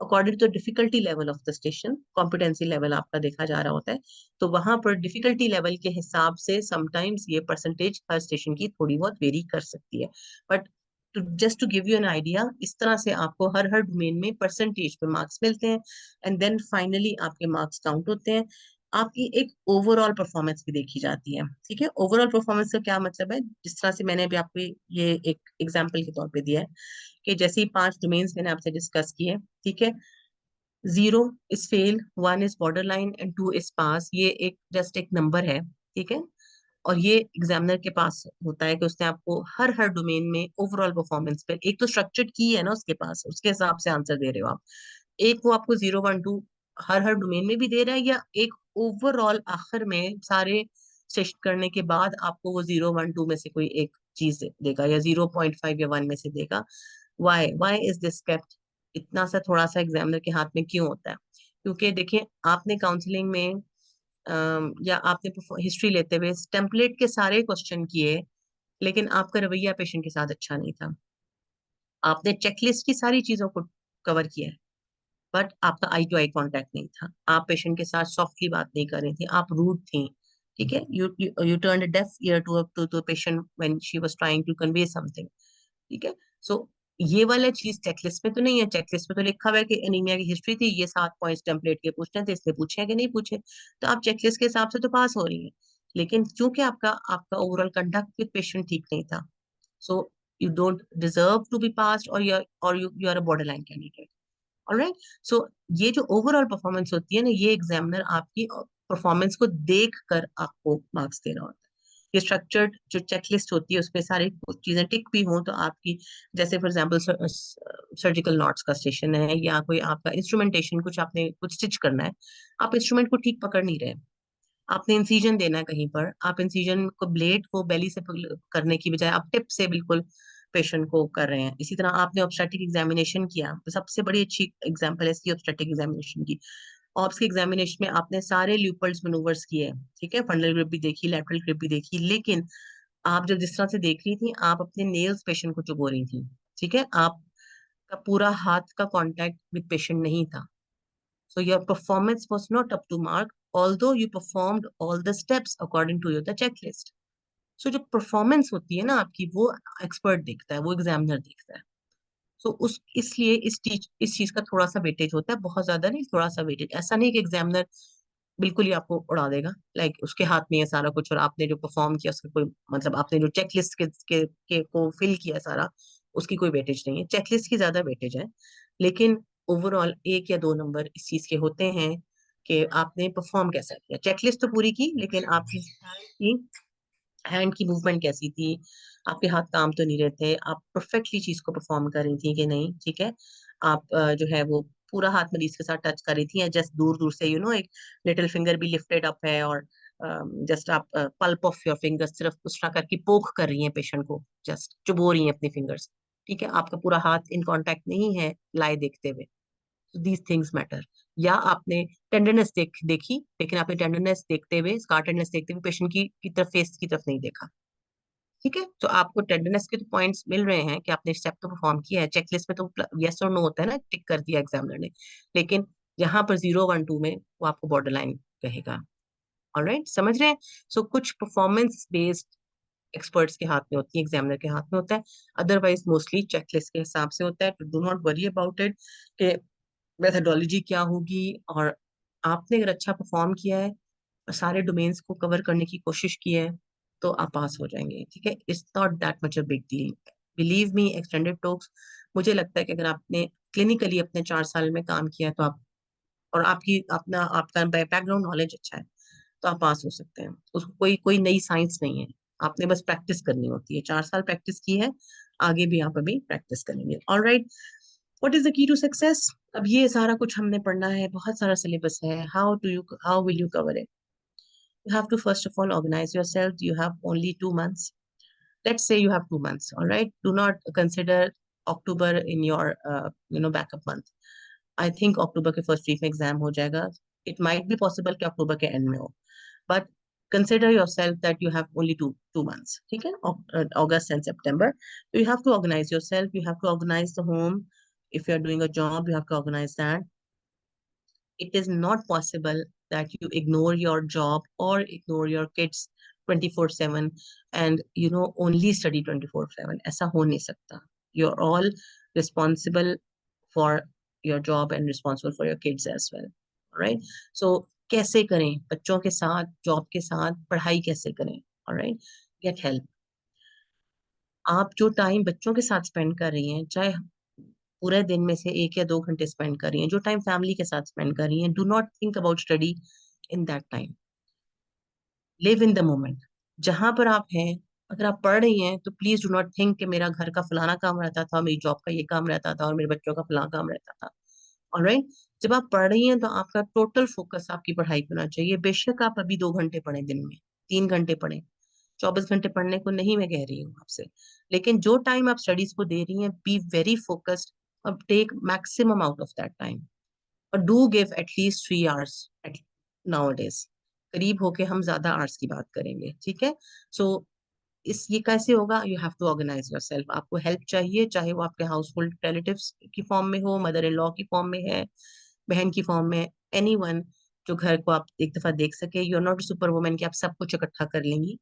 Speaker 1: according to difficulty level of the station competency level आपका देखा जा रहा होता है। तो वहां पर डिफिकल्टी लेवल के हिसाब से समटाइम्स ये परसेंटेज हर स्टेशन की थोड़ी बहुत वेरी कर सकती है। But just to give you an idea, इस तरह से आपको हर हर डोमेन में परसेंटेज पे मार्क्स मिलते हैं, एंड देन फाइनली आपके मार्क्स काउंट होते हैं। आपकी एक ओवरऑल परफॉर्मेंस भी देखी जाती है। ठीक है, ओवरऑल परफॉर्मेंस का क्या मतलब है, जिस तरह से मैंने अभी आपको ये एक एग्जांपल के तौर पे दिया है कि जैसे ही 5 डोमेन्स मैंने आपसे डिस्कस किए, ठीक है, 0 is fail, 1 is border line and 2 is pass, ये एक जस्ट एक नंबर है। ठीक है, और ये एग्जामिनर के पास होता है कि उसने आपको हर हर डोमेन में ओवरऑल परफॉर्मेंस पे एक तो स्ट्रक्चर्ड की है ना उसके पास, उसके हिसाब से आंसर दे रहे हो आप। एक वो आपको 0 1 2 हर हर डोमेन में भी दे रहा है, या एक ओवरऑल आखिर में सारे सेशन करने के बाद आपको वो 0 1 2 में से कोई एक चीज देगा, या 0.5 या 1 में से देगा। वाई इज दिस केप्ट, इतना सा थोड़ा सा एग्जामिनर के हाथ में क्यों होता है? क्योंकि देखिए, आपने काउंसलिंग में या आपने हिस्ट्री लेते हुए टेम्पलेट के सारे क्वेश्चन किए, लेकिन आपका रवैया पेशेंट के साथ अच्छा नहीं था। आपने चेकलिस्ट की सारी चीजों को कवर किया है, बट आपका आई टू आई कांटेक्ट नहीं था, आप पेशेंट के साथ सॉफ्टली बात नहीं कर रही थी, आप रूड थी। ठीक है, you turn a deaf ear to patient when she was trying to convey something. ठीक है, सो ये वाला चीज चेकलिस्ट में तो नहीं है। चेकलिस्ट में तो लिखा हुआ है कि एनीमिया की हिस्ट्री थी, ये 7 पॉइंट्स टेम्पलेट के पूछने थे, इसने पूछे हैं कि नहीं पूछे, तो आप चेकलिस्ट के हिसाब से तो पास हो रही है। लेकिन चूंकि आपका आपका ओवरऑल कंडक्ट विद पेशेंट ठीक नहीं था, so you don't deserve to be pass, और you are a borderline candidate. Alright, so ये जो ओवरऑल परफॉर्मेंस होती है ना, ये एग्जामिनर आपकी परफॉर्मेंस को देख कर आपको मार्क्स दे रहा होता है। ये स्ट्रक्चर्ड जो चेकलिस्ट होती है उसमें सारी चीजें टिक भी हों तो आपकी, जैसे फॉर एग्जांपल सर्जिकल नॉट्स का स्टेशन है, या कोई आपका इंस्ट्रूमेंटेशन, कुछ आपने कुछ स्टिच करना है, आप इंस्ट्रूमेंट को ठीक पकड़ नहीं रहे, आपने इंसीजन देना है कहीं पर, आप इंसीजन को ब्लेड को बेली से करने की बजाय आप टिप से बिल्कुल पेशेंट को कर रहे हैं। इसी तरह आपने ऑब्स्टेट्रिक एग्जामिनेशन किया, तो सबसे बड़ी अच्छी एग्जांपल है इसकी ऑब्स्टेट्रिक एग्जामिनेशन की। ऑब्स के एग्जामिनेशन में आपने सारे ल्यूपर्स मनूवर्स किए, ठीक है, फंडल ग्रिप भी देखी, लैटरल ग्रिप भी देखी, लेकिन आप जब जिस तरह से देख रही थी, आप अपने नेल्स पेशेंट को चुभो रही थी। ठीक है, आपका पूरा हाथ का कांटेक्ट विद पेशेंट नहीं था। So your performance was not up to mark, although you performed all the steps according to the checklist. So जो परफॉर्मेंस होती है ना आपकी, वो एक्सपर्ट देखता है, वो एग्जामिनर देखता है। सो उस इसलिए इस चीज का थोड़ा सा वेटेज होता है, बहुत ज्यादा नहीं, थोड़ा सा वेटेज। ऐसा नहीं कि एग्जामिनर बिल्कुल ही आपको उड़ा देगा, लाइक उसके हाथ में है सारा कुछ, और आपने जो परफॉर्म किया उसका कोई मतलब, आपने जो चेकलिस्ट के को फिल किया सारा, उसकी कोई वेटेज नहीं है। चेकलिस्ट की ज्यादा वेटेज है, लेकिन ओवरऑल 1 या 2 नंबर इस चीज के होते हैं कि आपने परफॉर्म कैसा किया। चेकलिस्ट तो पूरी की, लेकिन आपकी हैंड की मूवमेंट कैसी थी, आपके हाथ काम तो नहीं रहते, आप परफेक्टली चीज को परफॉर्म कर रही थी कि नहीं। ठीक है, आप जो है वो पूरा हाथ मरीज के साथ टच कर रही थी, या जस्ट दूर दूर से एक लिटिल फिंगर भी लिफ्टेड अप है, और जस्ट आप पल्प ऑफ योर फिंगर्स सिर्फ उस तरह करके पोक कर रही हैं पेशेंट को, जस्ट चुबो रही हैं अपनी फिंगर्स। ठीक है, आपका पूरा हाथ इन कांटेक्ट नहीं है लाए देखते हुए। These things matter. या आपने टेंडरनेस देखी, लेकिन आपने टेंडरनेस देखते हुए, स्कार टेंडरनेस देखते हुए पेशेंट की तरफ, फेस की तरफ नहीं देखा। ठीक है, तो आपको टेंडरनेस के तो पॉइंट्स मिल रहे हैं कि आपने स्टेप तो परफॉर्म किया है। चेकलिस्ट में तो यस और नो होता है ना, टिक कर दिया एग्जामिनर ने, लेकिन यहाँ पर 0 1 2 में वो आपको बॉर्डर लाइन कहेगा। ऑलराइट, समझ रहे हैं? सो कुछ परफॉर्मेंस बेस्ड एक्सपर्ट्स के हाथ में होती है, एग्जामिनर के हाथ में होता है, अदरवाइज मोस्टली चेकलिस्ट के हिसाब से होता है। तो do not worry about it कि मेथडोलॉजी क्या होगी, और आपने अगर अच्छा परफॉर्म किया है और सारे डोमेन्स को कवर करने की कोशिश की है, तो आप पास हो जाएंगे। ठीक है, it's not that much a big deal, believe me. Extended talks, मुझे लगता है कि अगर आपने क्लिनिकली अपने 4 साल में काम किया है, तो आप, और आपकी अपना आपका बैकग्राउंड नॉलेज अच्छा है, तो आप पास हो सकते हैं। उसको कोई कोई नई साइंस नहीं है, आपने बस प्रैक्टिस करनी होती है। 4 साल प्रैक्टिस की है, आगे भी आप अभी प्रैक्टिस करेंगे। Alright, what is the key to success? अब ये सारा कुछ हमने पढ़ना है, बहुत सारा सिलेबस है। How will you cover it? You have to first of all organize yourself. You have only 2 months. Let's say you have 2 months. All right. Do not consider October in your backup month. I think October के first week में exam हो जाएगा. It might be possible कि October के end में हो. But consider yourself that you have only two months. ठीक है? August and September. So you have to organize yourself. You have to organize the home. If you are doing a job, you have to organize that. It is not possible that you ignore your job or ignore your kids 24/7 and only study 24/7. ऐसा हो नहीं सकता. you're all responsible for your job and responsible for your kids as well, right? So कैसे करें बच्चों के साथ, job के साथ पढ़ाई कैसे करें, ऑलराइट? Get help. आप जो टाइम बच्चों के साथ स्पेंड कर रही हैं, चाहे पूरे दिन में से 1 या 2 घंटे स्पेंड कर रही हैं, जो टाइम फैमिली के साथ स्पेंड कर रही हैं, do not think about study in that time. Live in the moment. जहां पर आप हैं, अगर आप पढ़ रही हैं तो प्लीज डू नॉट थिंक कि मेरा घर का फलाना काम रहता था, मेरी जॉब का ये काम रहता था और मेरे बच्चों का फलाना काम रहता था, ऑलराइट? जब आप पढ़ रही हैं तो आपका टोटल फोकस आपकी पढ़ाई पे होना चाहिए। बेशक आप अभी 2 घंटे पढ़ें दिन में, 3 घंटे पढ़ें, 24 घंटे पढ़ने को नहीं मैं कह रही हूँ आपसे, लेकिन जो टाइम आप स्टडीज को दे रही हैं, बी वेरी फोकस्ड और take maximum out of that time. और do give at least 3 hours nowadays. करीब होके हम ज्यादा आवर्स की बात करेंगे, ठीक है? सो इस ये कैसे होगा? You have to organise yourself. आपको हेल्प चाहिए, चाहे वो आपके हाउस होल्ड रिलेटिव्स की फॉर्म में हो, मदर इन लॉ की फॉर्म में है, बहन की फॉर्म में, एनी वन जो घर को आप एक दफा देख सके। You are not super women कि आप सब कुछ इकट्ठा कर लेंगी,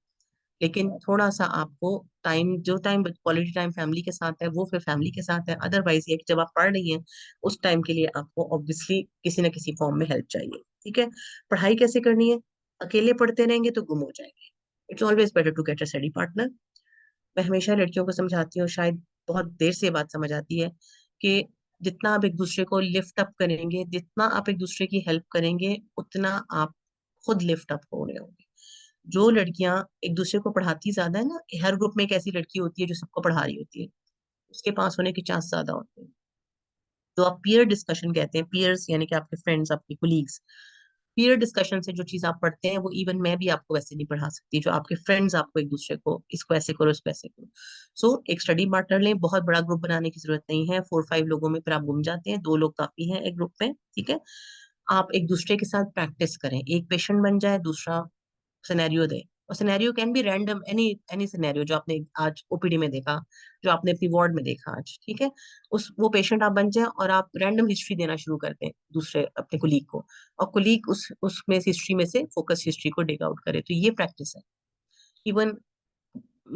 Speaker 1: लेकिन थोड़ा सा आपको टाइम, जो टाइम क्वालिटी टाइम फैमिली के साथ है वो फिर फैमिली के साथ है। अदरवाइज ये कि जब आप पढ़ रही हैं उस टाइम के लिए आपको ऑब्वियसली किसी ना किसी फॉर्म में हेल्प चाहिए, ठीक है? पढ़ाई कैसे करनी है? अकेले पढ़ते रहेंगे तो गुम हो जाएंगे। It's always better to get a study partner. मैं हमेशा लड़कियों को समझाती हूँ, शायद बहुत देर से ये बात समझ आती है, कि जितना आप एक दूसरे को लिफ्ट अप करेंगे, जितना आप एक दूसरे की हेल्प करेंगे, उतना आप खुद लिफ्ट अप हो रहे होंगे। जो लड़कियां एक दूसरे को पढ़ाती ज्यादा है ना, हर ग्रुप में एक ऐसी लड़की होती है जो सबको पढ़ा रही होती है, उसके पास होने के चांस ज्यादा होते हैं। तो आप पीयर डिस्कशन कहते हैं, पीयर्स यानी कि आपके फ्रेंड्स, आपके कोलीग्स। पीयर डिस्कशन से जो चीज आप पढ़ते हैं वो इवन मैं भी आपको वैसे नहीं पढ़ा सकती, जो आपके फ्रेंड्स आपको एक दूसरे को इसको ऐसे करो, इसको ऐसे करो। सो एक स्टडी पार्टनर लें। बहुत बड़ा ग्रुप बनाने की जरूरत नहीं है, 4-5 लोगों में फिर आप गुम जाते हैं, 2 लोग काफी हैं एक ग्रुप में, ठीक है? आप एक दूसरे के साथ प्रैक्टिस करें, एक पेशेंट बन जाए, दूसरा सिनेरियो दे। और scenario can be random, any any scenario जो आपने आज ओपीडी में देखा, जो आपने अपनी वार्ड में देखा आज, ठीक है? उस वो पेशेंट आप बन जाए और आप रैंडम हिस्ट्री देना शुरू कर दें दूसरे अपने कुलीग को, और कुलीग उसमें हिस्ट्री में से फोकस हिस्ट्री को डिग आउट करे। तो ये प्रैक्टिस है। इवन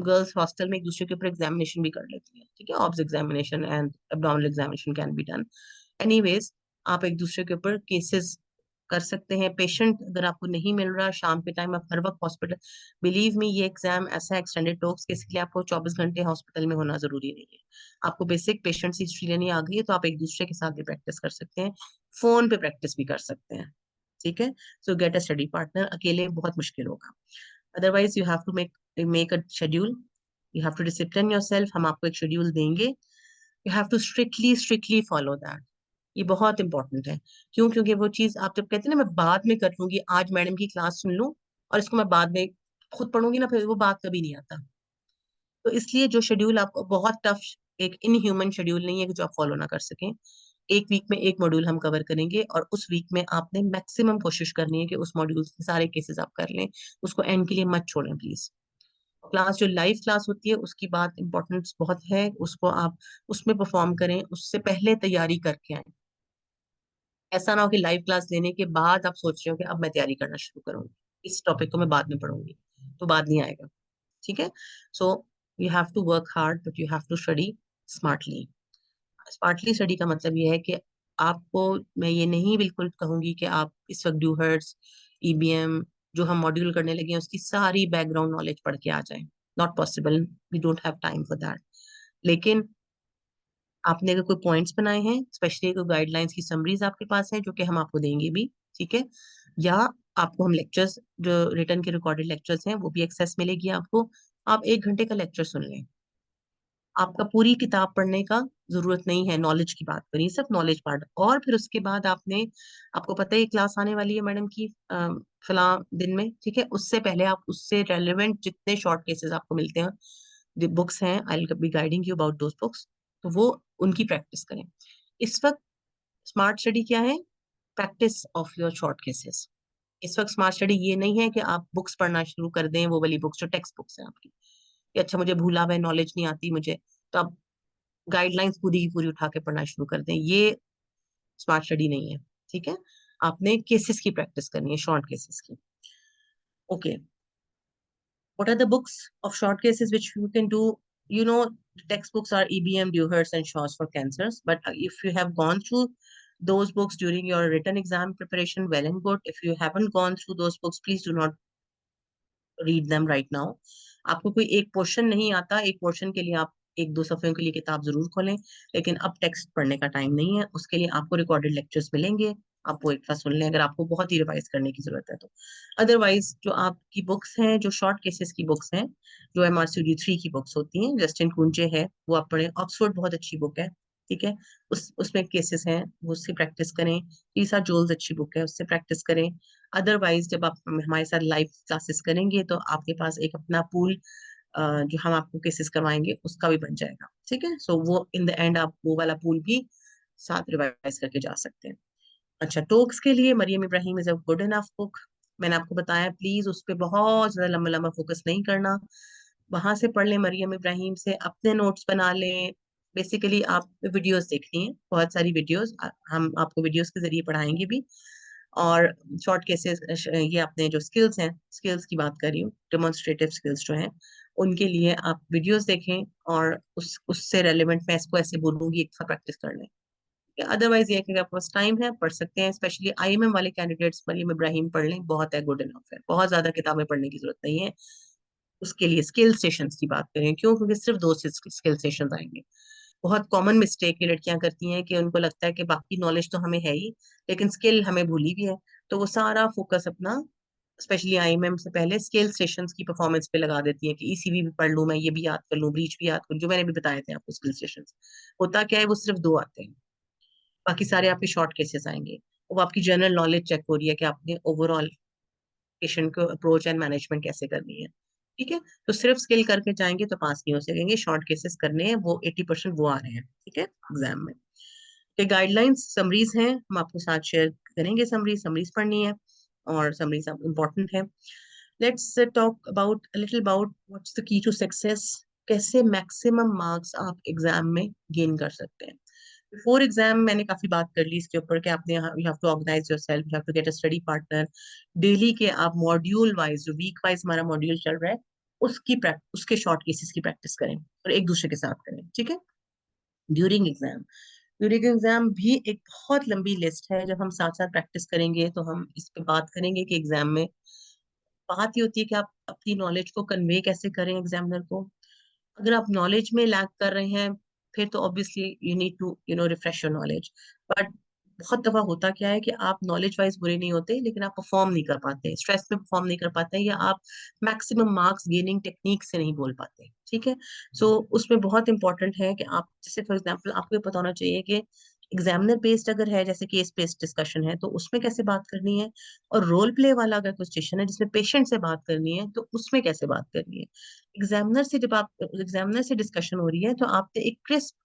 Speaker 1: गर्ल्स हॉस्टल में एक दूसरे के ऊपर एग्जामिनेशन भी कर लेती है, ठीक है? Obs examination and abdominal examination can be done. Anyways, आप एक दूसरे के ऊपर केसेस कर सकते हैं। पेशेंट अगर आपको नहीं मिल रहा शाम के टाइम, आप हर वक्त हॉस्पिटल, बिलीव मी ये एग्जाम ऐसा एक्सटेंडेड टॉक्स के, इसके लिए आपको 24 घंटे हॉस्पिटल में होना जरूरी नहीं है। आपको बेसिक पेशेंट की हिस्ट्री लेनी आ गई है तो आप एक दूसरे के साथ भी प्रैक्टिस कर सकते हैं, फोन पे प्रैक्टिस भी कर सकते हैं, ठीक है? So get a study partner. अकेले बहुत मुश्किल होगा। Otherwise you have to make a schedule, you have to discipline yourself. हम आपको एक शेड्यूल देंगे, you have to strictly strictly follow that. ये बहुत इंपॉर्टेंट है। क्यों? क्योंकि वो चीज आप जब कहते हैं ना मैं बाद में कर लूंगी, आज मैडम की क्लास सुन लूं और इसको मैं बाद में खुद पढ़ूंगी ना, फिर वो बात कभी नहीं आता। तो इसलिए जो शेड्यूल आपको बहुत टफ, एक इनह्यूमन शेड्यूल नहीं है कि जो आप फॉलो ना कर सकें। एक वीक में एक मॉड्यूल हम कवर करेंगे और उस वीक में आपने मैक्सिमम कोशिश करनी है कि उस मॉड्यूल के सारे केसेस आप कर लें, उसको एंड के लिए मत छोड़ें प्लीज। क्लास जो लाइव क्लास होती है उसकी बात इंपॉर्टेंस बहुत है, उसको आप उसमें परफॉर्म करें, उससे पहले तैयारी करके आए। ऐसा ना हो कि लाइव क्लास लेने के बाद आप सोच रहे हो कि अब मैं तैयारी करना शुरू करूंगी, इस टॉपिक को मैं बाद में पढ़ूंगी, तो बाद नहीं आएगा, ठीक है? So you have to work hard but you have to study smartly. Smartly study का मतलब ये है कि आपको, मैं ये नहीं बिल्कुल कहूंगी कि आप इस वक्त ड्यूहर्ट्स, ईबीएम जो हम मॉड्यूल करने लगे हैं उसकी सारी बैकग्राउंड नॉलेज पढ़ के आ जाए। Not possible, we don't have time for that. लेकिन आपने अगर कोई पॉइंट्स बनाए हैं, स्पेशली कोई गाइडलाइंस की समरीज आपके पास है जो कि हम आपको देंगे भी, ठीक है? या आपको हम लेक्चर्स, जो रिटर्न के रिकॉर्डेड लेक्चर्स हैं वो भी एक्सेस मिलेगी आपको। आप 1 घंटे का लेक्चर सुन लें, आपका पूरी किताब पढ़ने का जरूरत नहीं है। नॉलेज की बात करिए, सिर्फ नॉलेज पार्ट। और फिर उसके बाद आपने, आपको पता है ये क्लास आने वाली है मैडम की फला दिन में, ठीक है? उससे पहले आप उससे रेलेवेंट जितने शॉर्ट केसेस आपको मिलते हैं, जो बुक्स हैं, आई will be guiding you about those books, तो वो उनकी प्रैक्टिस करें। इस वक्त स्मार्ट स्टडी क्या है? Practice of your short cases. इस वक्त स्मार्ट स्टडी ये नहीं है कि आप बुक्स पढ़ना शुरू कर दें, वो वाली बुक्स जो टेक्स्ट बुक्स हैं आपकी, कि अच्छा मुझे भूला हुआ है, नॉलेज नहीं आती मुझे, तो आप गाइडलाइंस पूरी की पूरी उठा के पढ़ना शुरू कर दें। ये स्मार्ट स्टडी नहीं है, ठीक है? आपने केसेस की प्रैक्टिस करनी है, शॉर्ट केसेस की। Okay, what are the books of short cases which you can do? You know, textbooks are EBM, Dewhurst, and Shaw's for cancers. But if you have gone through those books during your written exam preparation, well and good. If you haven't gone through those books, please do not read them right now. आपको कोई एक portion नहीं आता, एक portion के लिए आप एक दो सफे के लिए किताब जरूर खोलें, लेकिन अब टेक्स्ट पढ़ने का टाइम नहीं है। उसके लिए आपको रिकॉर्डेड लेक्चर्स मिलेंगे, आप वो एक बार सुन लें अगर आपको बहुत ही रिवाइज करने की जरूरत है तो। अदरवाइज जो आपकी बुक्स हैं, जो शॉर्ट केसेस की बुक्स हैं, जो MRCD 3 की बुक्स होती हैं, जस्टिन कुंजे है वो आप पढ़ें। ऑक्सफोर्ड बहुत अच्छी बुक है, ठीक है, उसमें केसेस हैं, वो उससे प्रैक्टिस करें। ईसा जोल्स अच्छी बुक है, उससे प्रैक्टिस करें। अदरवाइज जब आप हमारे साथ लाइव क्लासेस करेंगे तो आपके पास एक अपना पूल जो हम आपको केसेस करवाएंगे उसका भी बन जाएगा, ठीक है। सो वो इन द एंड आप वो वाला पूल भी साथ रिवाइज करके जा सकते हैं। अच्छा, टोक्स के लिए Mariam Ibrahim is a good enough book. मैंने आपको बताया, प्लीज उस पर बहुत ज्यादा लंबा लंबा फोकस नहीं करना। वहां से पढ़ लें, मरियम इब्राहिम से अपने नोट्स बना लें। बेसिकली आप वीडियोस देखनी है, बहुत सारी वीडियोस, हम आपको वीडियोस के जरिए पढ़ाएंगे भी। और शॉर्ट केसेस, ये अपने जो स्किल्स हैं, स्किल्स की बात कर रही हूँ, डेमोन्स्ट्रेटिव स्किल्स जो हैं, उनके लिए आप वीडियोस देखें और उससे रेलेवेंट मैं इसको ऐसे बोलूंगी एक प्रैक्टिस कर लें। अदरवाइज ये कि आपके पास टाइम है, पढ़ सकते हैं। स्पेशली IMM वाले कैंडिडेट्स मरियम इब्राहिम पढ़ लें, बहुत है, गुड इनफ है, बहुत ज्यादा किताबें पढ़ने की जरूरत नहीं है। उसके लिए स्किल सेशंस की बात करें, क्यों? क्योंकि सिर्फ दो स्किल सेशंस आएंगे। बहुत कॉमन मिस्टेक ये लड़कियां करती हैं कि उनको लगता है कि बाकी नॉलेज तो हमें है ही, लेकिन स्किल हमें भूली भी है। तो वो सारा फोकस अपना स्पेशली IMM से पहले स्किल सेशंस की परफॉर्मेंस पे लगा देती है कि ECV भी पढ़ लूं, मैं ये भी याद कर लूं, ब्रीच भी याद कर लूं, जो मैंने भी बताए थे आपको स्किल सेशंस। होता क्या है, वो सिर्फ दो आते हैं, बाकी सारे आपके शॉर्ट केसेस आएंगे। वो आपकी जनरल नॉलेज चेक हो रही है कि आपने ओवरऑल पेशेंट को अप्रोच एंड मैनेजमेंट कैसे करनी है, ठीक है। तो सिर्फ स्किल करके जाएंगे तो पास नहीं हो सकेंगे, शॉर्ट केसेस करने हैं, वो 80% वो आ रहे हैं, ठीक है, एग्जाम में। ये गाइडलाइंस समरीज हैं, हम आपको साथ शेयर करेंगे। समरीज समरीज पढ़नी है और समरीज इंपॉर्टेंट है। Let's talk about little about what's the key to success. कैसे मैक्सिमम मार्क्स आप एग्जाम में गेन कर सकते हैं। बिफोर एग्जाम मैंने काफी बात कर ली इसके ऊपर कि आपने, you have to organise yourself, you have to get a study partner. Daily के आप मॉड्यूल वाइज, जो वीक वाइज हमारा मॉड्यूल चल रहा है, उसके शॉर्ट केसेस की प्रैक्टिस करें और एक दूसरे के साथ करें, ठीक है। ड्यूरिंग एग्जाम, ड्यूरिंग एग्जाम भी एक बहुत लंबी लिस्ट है। जब हम साथ साथ प्रैक्टिस करेंगे तो हम इस पे बात करेंगे कि एग्जाम में बात ये होती है कि आप अपनी नॉलेज को कन्वे कैसे करें एग्जामिनर को। अगर आप नॉलेज में लैक कर रहे हैं, फिर तो obviously you need to refresh your knowledge. But बहुत दफा होता क्या है कि आप नॉलेज वाइज बुरे नहीं होते, लेकिन आप परफॉर्म नहीं कर पाते, स्ट्रेस में परफॉर्म नहीं कर पाते, या आप मैक्सिमम मार्क्स गेनिंग टेक्निक से नहीं बोल पाते, ठीक है। सो उसमें बहुत इंपॉर्टेंट है कि आप, जैसे फॉर एग्जाम्पल आपको ये पता होना चाहिए कि एग्जामिनर बेस्ड अगर है, जैसे केस बेस्ड डिस्कशन है, तो उसमें कैसे बात करनी है। और रोल प्ले वाला अगर कोई स्टेशन है जिसमें पेशेंट से बात करनी है, तो उसमें कैसे बात करनी है। एग्जामिनर से जब आप, एग्जामिनर से डिस्कशन हो रही है, तो आपने एक क्रिस्प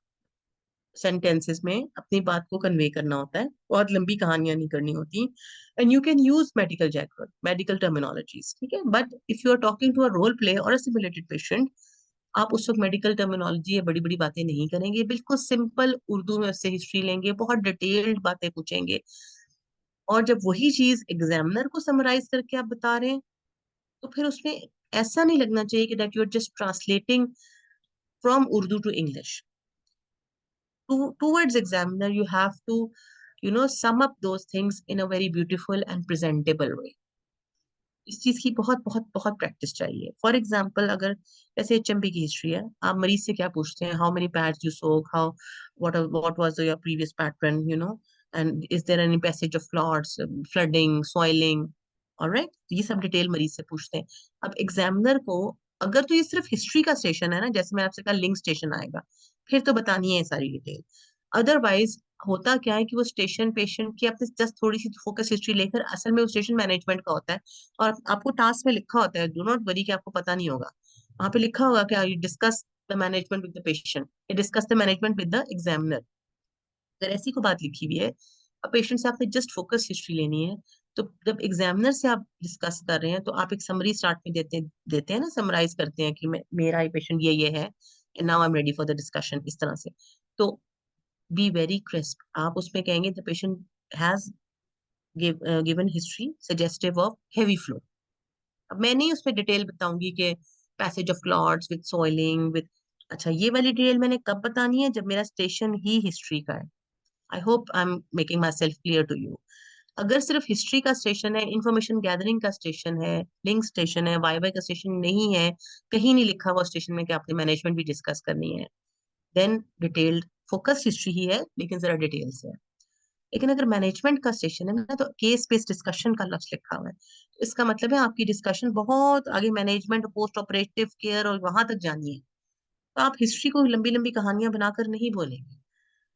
Speaker 1: सेंटेंसेस में अपनी बात को कन्वे करना होता है, बहुत लंबी कहानियां नहीं करनी होती। And you can use medical jargon, medical terminologies, ठीक है। But if you are talking to a role play or a simulated patient, आप उस वक्त मेडिकल टर्मिनोलॉजी या बड़ी बड़ी बातें नहीं करेंगे, बिल्कुल सिंपल उर्दू में उससे हिस्ट्री लेंगे, बहुत डिटेल्ड बातें पूछेंगे। और जब वही चीज एग्जामिनर को समराइज करके आप बता रहे हैं, तो फिर उसमें ऐसा नहीं लगना चाहिए कि that you are just translating from Urdu to English. Towards examiner, you have to sum up those things in a very beautiful and presentable way. इस चीज की बहुत बहुत बहुत प्रैक्टिस चाहिए। फॉर एग्जाम्पल, अगर जैसे HMP की हिस्ट्री है, आप मरीज से क्या पूछते हैं, how many pads you soak, how what was your previous pattern, and is there any passage of floods, flooding, soiling, alright, ये सब डिटेल मरीज से पूछते हैं। अब एग्जामिनर को, अगर तो ये सिर्फ हिस्ट्री का स्टेशन है ना, जैसे मैं आपसे कहा लिंक स्टेशन आएगा, फिर तो बतानी है ये सारी डिटेल। अदरवाइज होता क्या है कि वो स्टेशन पेशेंट की आपने जस्ट थोड़ी सी फोकस हिस्ट्री लेकर, असल में वो स्टेशन मैनेजमेंट का होता है। और आपको टास्क में लिखा होता है, डू नॉट वरी कि आपको पता नहीं होगा, वहां पे लिखा होगा कि you discuss the management with the patient, या discuss the management with the examiner. अगर ऐसी को बात लिखी हुई है, अब पेशेंट से आपने जस्ट फोकस हिस्ट्री लेनी है, तो जब एग्जामिनर से आप डिस्कस कर रहे हैं, तो आप एक समरी स्टार्ट में देते हैं ना, समराइज करते हैं कि मेरा ये पेशेंट ये है, now I am ready for the discussion, इस तरह से। तो बी वेरी क्रिस्प, आप उसमें कहेंगे the patient has given history suggestive of heavy flow. अब मैं नहीं उसमें डिटेल बताऊंगी कि passage of clots with soiling with, अच्छा, ये वाली डिटेल मैंने कब बतानी है? जब मेरा स्टेशन ही हिस्ट्री का है। I hope I am making myself clear to you. अगर सिर्फ हिस्ट्री का स्टेशन है, इंफॉर्मेशन गैदरिंग का स्टेशन है, लिंक स्टेशन है, वाई वाई का स्टेशन नहीं है, कहीं नहीं लिखा हुआ स्टेशन में कि आपने मैनेजमेंट भी डिस्कस करनी है, देन डिटेल्ड फोकस हिस्ट्री ही है, लेकिन जरा डिटेल से है। लेकिन अगर मैनेजमेंट का सेशन है ना, तो केस बेस्ड डिस्कशन का लफ्ज लिखा हुआ है। इसका मतलब है आपकी डिस्कशन बहुत आगे मैनेजमेंट, पोस्ट ऑपरेटिव केयर और वहां तक जानी है। तो आप हिस्ट्री को लंबी लंबी कहानियां बनाकर नहीं बोलेंगे।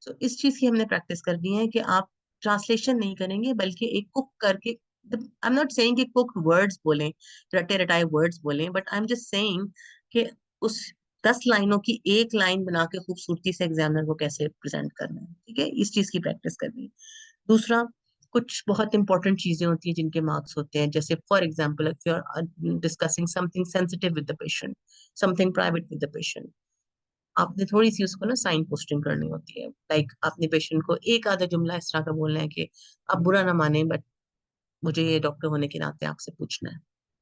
Speaker 1: तो इस चीज की हमने प्रैक्टिस करनी है कि आप ट्रांसलेशन नहीं करेंगे, बल्कि एक कुक करके, आई एम नॉट सेइंग कि कुक वर्ड्स बोलें, रटे रटाए वर्ड्स बोलें, but I am just saying कि उस 10 लाइनों की एक लाइन बना के खूबसूरती से एग्जामिनर को कैसे प्रेजेंट करना है। ठीक है, इस चीज की प्रैक्टिस करनी है। दूसरा, कुछ बहुत इंपॉर्टेंट चीजें होती हैं जिनके मार्क्स होते हैं, जैसे for example if you are discussing something sensitive with the patient, something private with the patient, आपने थोड़ी सी उसको ना साइन पोस्टिंग करनी होती है। लाइक आपने पेशेंट को एक आधा जुमला इस तरह का बोलना है कि आप बुरा ना माने, बट मुझे ये डॉक्टर होने के नाते आपसे पूछना है।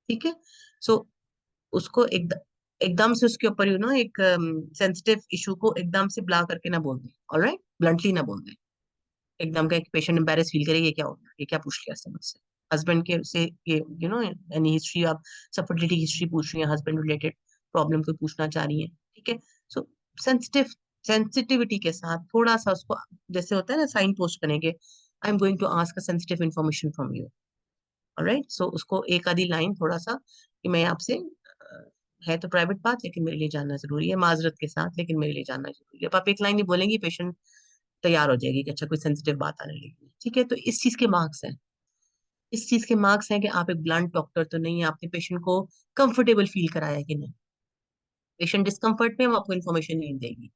Speaker 1: ठीक है। सो उसको एकदम से उसके ऊपर एक सेंसिटिव इशू को एकदम से ब्ला करके ना बोल दें, ऑलराइट, ब्लंटली ना बोल दें। एकदम का एक पेशेंट एम्बेरस फील करे, ये क्या हो गया, ये क्या पूछ लिया इसने मुझसे, हस्बैंड के से ये एनी हिस्ट्री, आप फर्टिलिटी हिस्ट्री पूछ रही हैं, हस्बैंड रिलेटेड प्रॉब्लम कोई पूछना चाह रही हैं। ठीक है। सो सेंसिटिव सेंसिटिविटी के साथ थोड़ा सा उसको, जैसे होता है ना साइन पोस्ट करेंगे, I am going to ask a sensitive information from you, alright. So उसको एक आधी लाइन थोड़ा सा कि मैं आपसे है तो प्राइवेट बात, लेकिन मेरे लिए जानना जरूरी है, माजरत के साथ, लेकिन मेरे लिए जानना जरूरी है। अब आप एक लाइन ही बोलेंगी, पेशेंट तैयार हो जाएगी कि अच्छा कोई सेंसिटिव बात आने लगी। ठीक है। तो इस चीज के मार्क्स हैं, इस चीज के मार्क्स हैं कि आप एक ब्लंट डॉक्टर तो नहीं है, आपने पेशेंट को कंफर्टेबल फील कराया कि नहीं। पेशेंट डिस्कम्फर्ट में वो आपको इन्फॉर्मेशन नहीं देगी।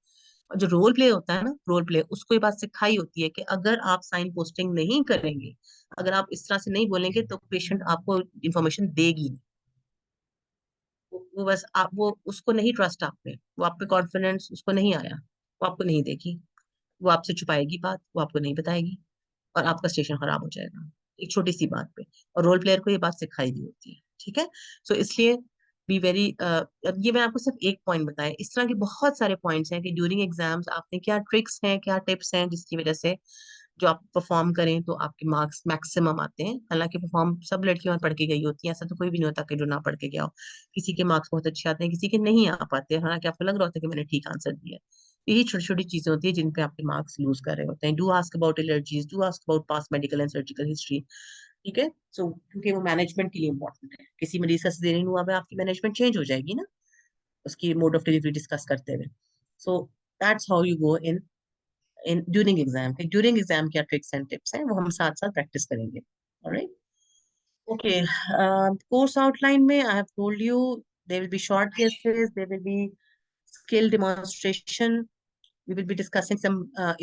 Speaker 1: और जो रोल प्ले होता है ना, रोल प्ले, उसको ये बात सिखाई होती है कि अगर आप साइन पोस्टिंग नहीं करेंगे, अगर आप इस तरह से नहीं बोलेंगे, तो पेशेंट आपको इन्फॉर्मेशन देगी नहीं। वो बस आप, वो उसको नहीं ट्रस्ट आप पे, वो आप पे कॉन्फिडेंस उसको नहीं आया, वो आपको नहीं देगी, वो आपसे छुपाएगी बात, वो आपको नहीं बताएगी, और आपका स्टेशन खराब हो जाएगा एक छोटी सी बात पे। और रोल प्लेयर को ये बात सिखाई दी होती है। ठीक है। सो इसलिए बी वेरी, अब ये मैं आपको सिर्फ एक पॉइंट बताया, इस तरह के बहुत सारे पॉइंट्स हैं कि ड्यूरिंग एग्जाम्स आपने क्या ट्रिक्स हैं, क्या टिप्स हैं, जिसकी वजह से जो आप परफॉर्म करें तो आपके मार्क्स मैक्सिमम आते हैं। हालांकि परफॉर्म सब लड़कियां पढ़ के गई होती हैं, ऐसा तो कोई भी नहीं होता कि जो ना पढ़ के गया हो। किसी के मार्क्स बहुत अच्छे आते हैं, किसी के नहीं आ पाते, हालांकि आपको लग रहा होता है कि मैंने ठीक आंसर दिया। यही छोटी छोटी चीजें होती है जिन पे आपके मार्क्स लूज कर रहे होते हैं। Do ask about allergies, do ask about past medical and surgical history. ठीक है। सो क्योंकि वो मैनेजमेंट के लिए इंपॉर्टेंट है, किसी मरीज का सीजरियन हुआ है, आपकी मैनेजमेंट चेंज हो जाएगी ना, उसकी मोड ऑफ डिलीवरी डिस्कस करते हुए। So that's how you go in during exam. During exam क्या ट्रिक्स एंड टिप्स हैं, वो हम साथ साथ प्रैक्टिस करेंगे। ऑलराइट। ओके। कोर्स आउटलाइन में I have told you, there will be short cases, there will be skill demonstration, we will be discussing some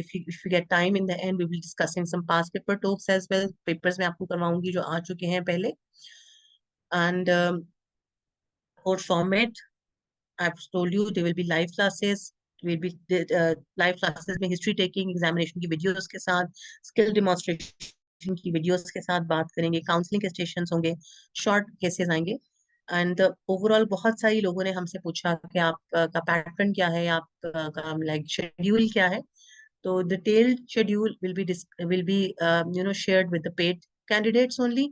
Speaker 1: if you get time in the end, we will be discussing some past paper talks as well, papers में आपको करवाऊंगी जो आ चुके हैं पहले। And course format, I've told you there will be live classes, will be live classes में history taking examination की videos के साथ, skill demonstration की videos के साथ बात करेंगे, counseling के sessions होंगे, short cases आएंगे। एंड ओवरऑल बहुत सारी लोगों ने हमसे पूछा कि आप का पैटर्न क्या है, आप का लाइक शेड्यूल क्या है। तो detailed schedule will be shared with the paid candidates only,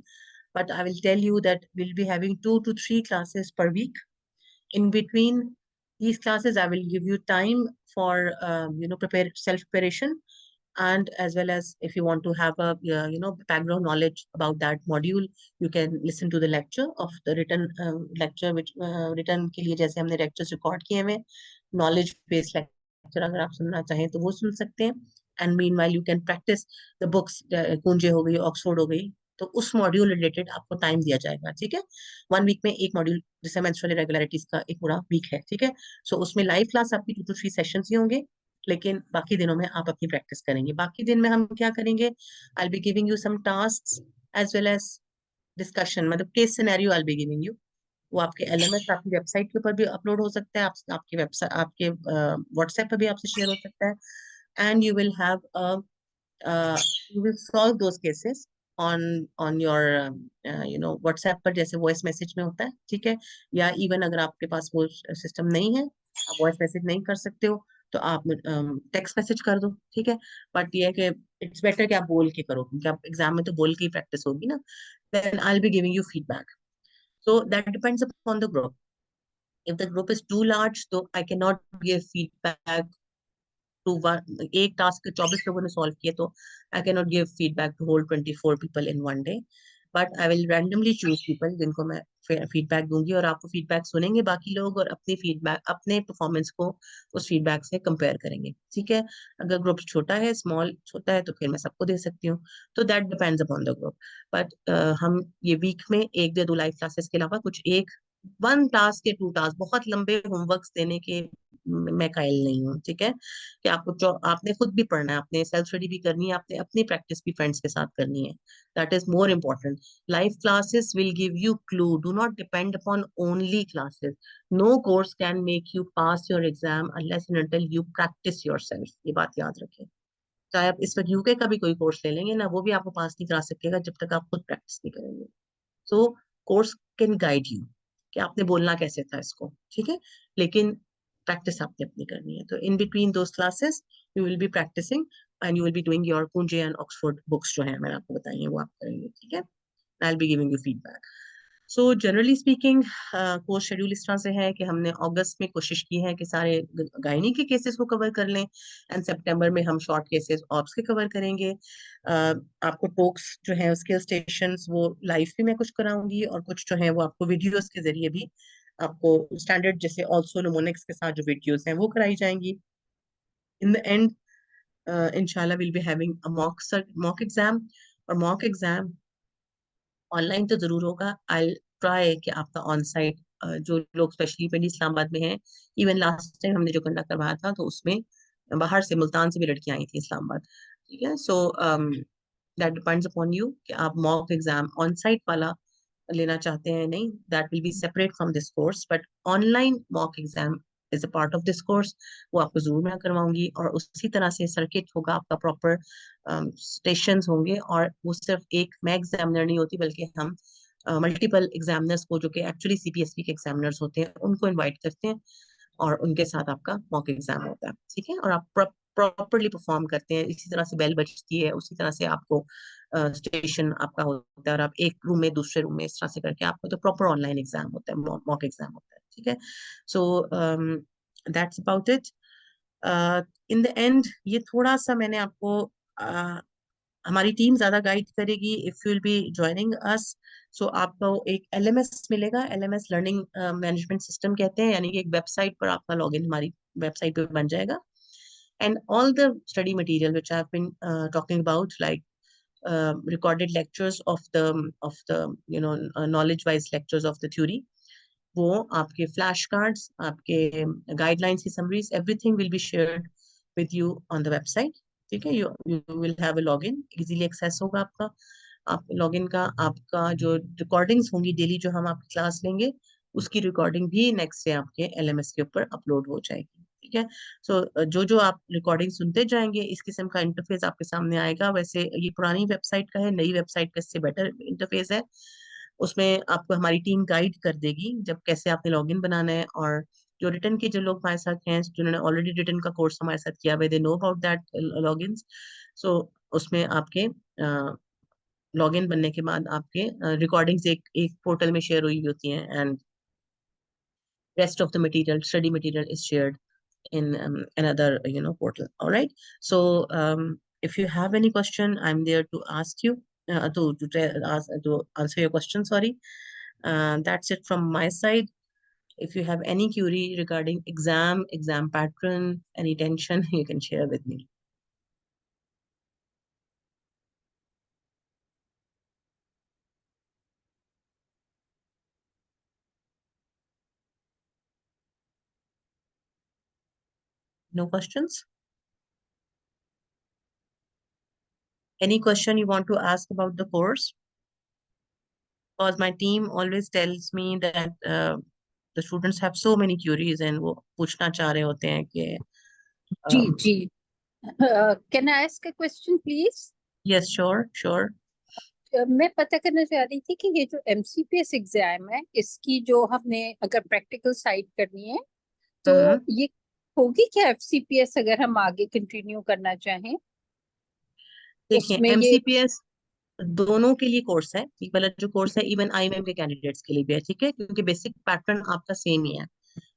Speaker 1: but I will tell you that we'll be having 2 to 3 classes per week. In between these classes, I will give you time for prepare self preparation, and as well as if you want to have a background knowledge about that module, you can listen to the lecture of the written lecture, which written के लिए जैसे हमने lectures record किए हुए, knowledge based lecture अगर आप सुनना चाहें तो वो सुन सकते हैं। And meanwhile you can practice the books, कुंजे हो गई, ऑक्सफोर्ड हो गई, तो उस मॉड्यूल रिलेटेड आपको टाइम दिया जाएगा। ठीक है। 1 वीक में एक मॉड्यूल, जैसे मेंस्ट्रुअल इरेगुलरिटीज का एक पूरा वीक है। ठीक है। सो उसमें लाइव क्लास आपकी 2 to 3 सेशंस ही होंगे, लेकिन बाकी दिनों में आप अपनी प्रैक्टिस करेंगे। बाकी दिन में हम क्या करेंगे, I be giving you some task as well as discussion, मतलब case scenario I be giving you. वो आपके एलएमएस आपकी वेबसाइट के ऊपर भी अपलोड हो सकता है, आपकी वेबसाइट आपके व्हाट्सएप पर भी आपसे शेयर हो सकता है। And you will have you will solve those cases on your WhatsApp पर, जैसे वॉइस मैसेज में होता है। ठीक है। या इवन अगर आपके पास वो सिस्टम नहीं है, आप वॉइस मैसेज नहीं कर सकते हो तो आप टेक्स्ट मैसेज कर दो, ठीक है। बट ये है कि इट्स बेटर कि आप बोल के करो, क्योंकि आप एग्जाम में तो बोल के ही प्रैक्टिस होगी ना। Then I will be giving you feedback. So that depends upon the group. If the group is too large, so I cannot give feedback to one, एक टास्क 24 लोगों ने सॉल्व किया तो I can not give feedback to whole 24 people in one day. But I will randomly choose people जिनको मैं feedback दूंगी, और आपको फीडबैक सुनेंगे बाकी लोग, और अपनी फीडबैक अपने परफॉर्मेंस को उस फीडबैक से कंपेयर करेंगे, ठीक है। अगर ग्रुप छोटा है, स्मॉल छोटा है, तो फिर मैं सबको दे सकती हूँ। तो that depends upon the group. But हम ये वीक में एक या दो लाइव क्लासेस के अलावा कुछ एक वन टास्क या टू टास्क, बहुत लंबे होमवर्क्स देने के मैं कायल नहीं हूँ, ठीक है। कि आपने खुद भी पढ़ना है, आपने सेल्फ स्टडी भी करनी है, आपने अपनी प्रैक्टिस भी फ्रेंड्स के साथ करनी है। That is more important. Live classes will give you clue, do not depend upon only classes. No course can make you pass your exam unless and until you practice yourself, ये बात याद रखें। चाहे आप इस वक्त यूके का भी कोई कोर्स ले लेंगे ना, वो भी आपको पास नहीं करा सकेगा जब तक आप खुद प्रैक्टिस नहीं करेंगे। सो कोर्स कैन गाइड यू कि आपने बोलना कैसे था इसको, ठीक है। लेकिन प्रैक्टिस आपने अपनी करनी है। तो in between those classes you will be practicing and you will be doing your कुंजे एंड ऑक्सफोर्ड बुक्स जो है मैंने आपको बताई है वो आप करेंगे, ठीक है। आई will be giving you feedback. So generally speaking course schedule इस तरह से है कि हमने अगस्त में कोशिश की है कि सारे गायनी के केसेस को कवर कर लें, एंड सितंबर में हम शॉर्ट केसेस ऑप्स के कवर करेंगे। आपको टॉक्स जो है स्किल स्टेशंस वो लाइव भी मैं कुछ कराऊंगी, और कुछ जो है वो आपको वीडियोस के जरिए भी आपको स्टैंडर्ड जैसे ऑल्सो नोमोनिक्स के साथ जो वीडियोस हैं वो कराई जाएंगी। इन द एंड इंशाल्लाह will be having a mock exam. और मॉक एग्जाम ऑनलाइन तो जरूर होगा। आई ट्राई कि आपका ऑन साइट, जो लोग स्पेशली मेरी इस्लामाबाद में हैं, इवन लास्ट टाइम हमने जो कंडक्ट करवाया था तो उसमें बाहर से मुल्तान से भी लड़कियां आई थी इस्लामाबाद, ठीक है। So that depends upon you कि आप मॉक एग्जाम ऑन साइट वाला लेना चाहते हैं, नहीं, that will be separate from this course. But online mock exam is a part of this course, वो आपको जरूर मैं करवाऊंगी। और उसी तरह से सर्किट होगा आपका प्रॉपर, स्टेशंस होंगे, और वो सिर्फ एक मैं एग्जामिनर नहीं होती, बल्कि हम मल्टीपल एग्जामिनर्स को, जो कि एक्चुअली सीपीएसपी के एग्जामिनर्स होते हैं, उनको इनवाइट करते हैं, और उनके साथ आपका मॉक एग्जाम होता है, ठीक है। और आप प्रॉपरली परफॉर्म करते हैं, इसी तरह से बेल बजती है, उसी तरह से आपको स्टेशन आपका होता है, और आप एक रूम में दूसरे रूम में इस तरह से करके आपको तो प्रॉपर ऑनलाइन एग्जाम होता है, मॉक एग्जाम होता है, ठीक है। So that's about it. In the end ये थोड़ा सा मैंने आपको हमारी टीम ज्यादा गाइड करेगी if you will be joining us. So आपको एक एलएमएस मिलेगा, एलएमएस लर्निंग मैनेजमेंट सिस्टम कहते हैं, यानी कि एक वेबसाइट पर आपका लॉगिन हमारी वेबसाइट पे बन जाएगा। And all the study material which I have been talking about, like recorded lectures of the knowledge wise lectures of the theory, वो आपके फ्लैश कार्ड्स, आपके गाइडलाइंस की summaries, everything will be shared with you on the website, ठीक है। You you will have a login, easily access होगा आपका। आप login का आपका जो रिकॉर्डिंग्स होंगी डेली जो हम आपकी क्लास लेंगे, उसकी रिकॉर्डिंग भी नेक्स्ट डे आपके एलएमएस के ऊपर अपलोड हो जाएगी, ठीक है। सो जो जो आप रिकॉर्डिंग सुनते जाएंगे इस किस्म का इंटरफेस आपके सामने आएगा। वैसे ये पुरानी वेबसाइट का है, नई वेबसाइट का इससे बेटर इंटरफेस है। उसमें आपको हमारी टीम गाइड कर देगी जब कैसे आपने लॉगिन बनाना है। और जो रिटर्न के जो लोग हमारे साथ हैं, जिन्होंने ऑलरेडी रिटर्न का कोर्स हमारे साथ किया हुआ, they know about that logins. So उसमें आपके लॉगिन बनने के बाद आपके रिकॉर्डिंग्स एक एक पोर्टल में शेयर हुई होती हैं, and rest of the material, study material is shared in another portal. All right. So if you have any question, I'm there to ask you, to answer your question, sorry. That's it from my side. If you have any query regarding exam pattern, any tension, you can share with me. No questions? Any question you want to ask about the course? Because my team always tells me that the students have so many queries and वो पूछना चाह रहे होते हैं कि
Speaker 2: जी जी can I ask a question please?
Speaker 1: yes, sure.
Speaker 2: मैं पता करना चाह रही थी कि ये जो एमसीपीएस एग्जाम है, इसकी जो हमने अगर प्रैक्टिकल साइड करनी है तो
Speaker 1: हम्म।
Speaker 2: ये होगी क्या FCPS अगर हम आगे कंटिन्यू करना चाहें?
Speaker 1: देखिए
Speaker 2: उसमें ये
Speaker 1: एमसीपीएस दोनों के लिए कोर्स है, ये वाला जो कोर्स है इवन आईएमएम के कैंडिडेट्स के लिए भी है, ठीक है, क्योंकि बेसिक पैटर्न आपका सेम ही है।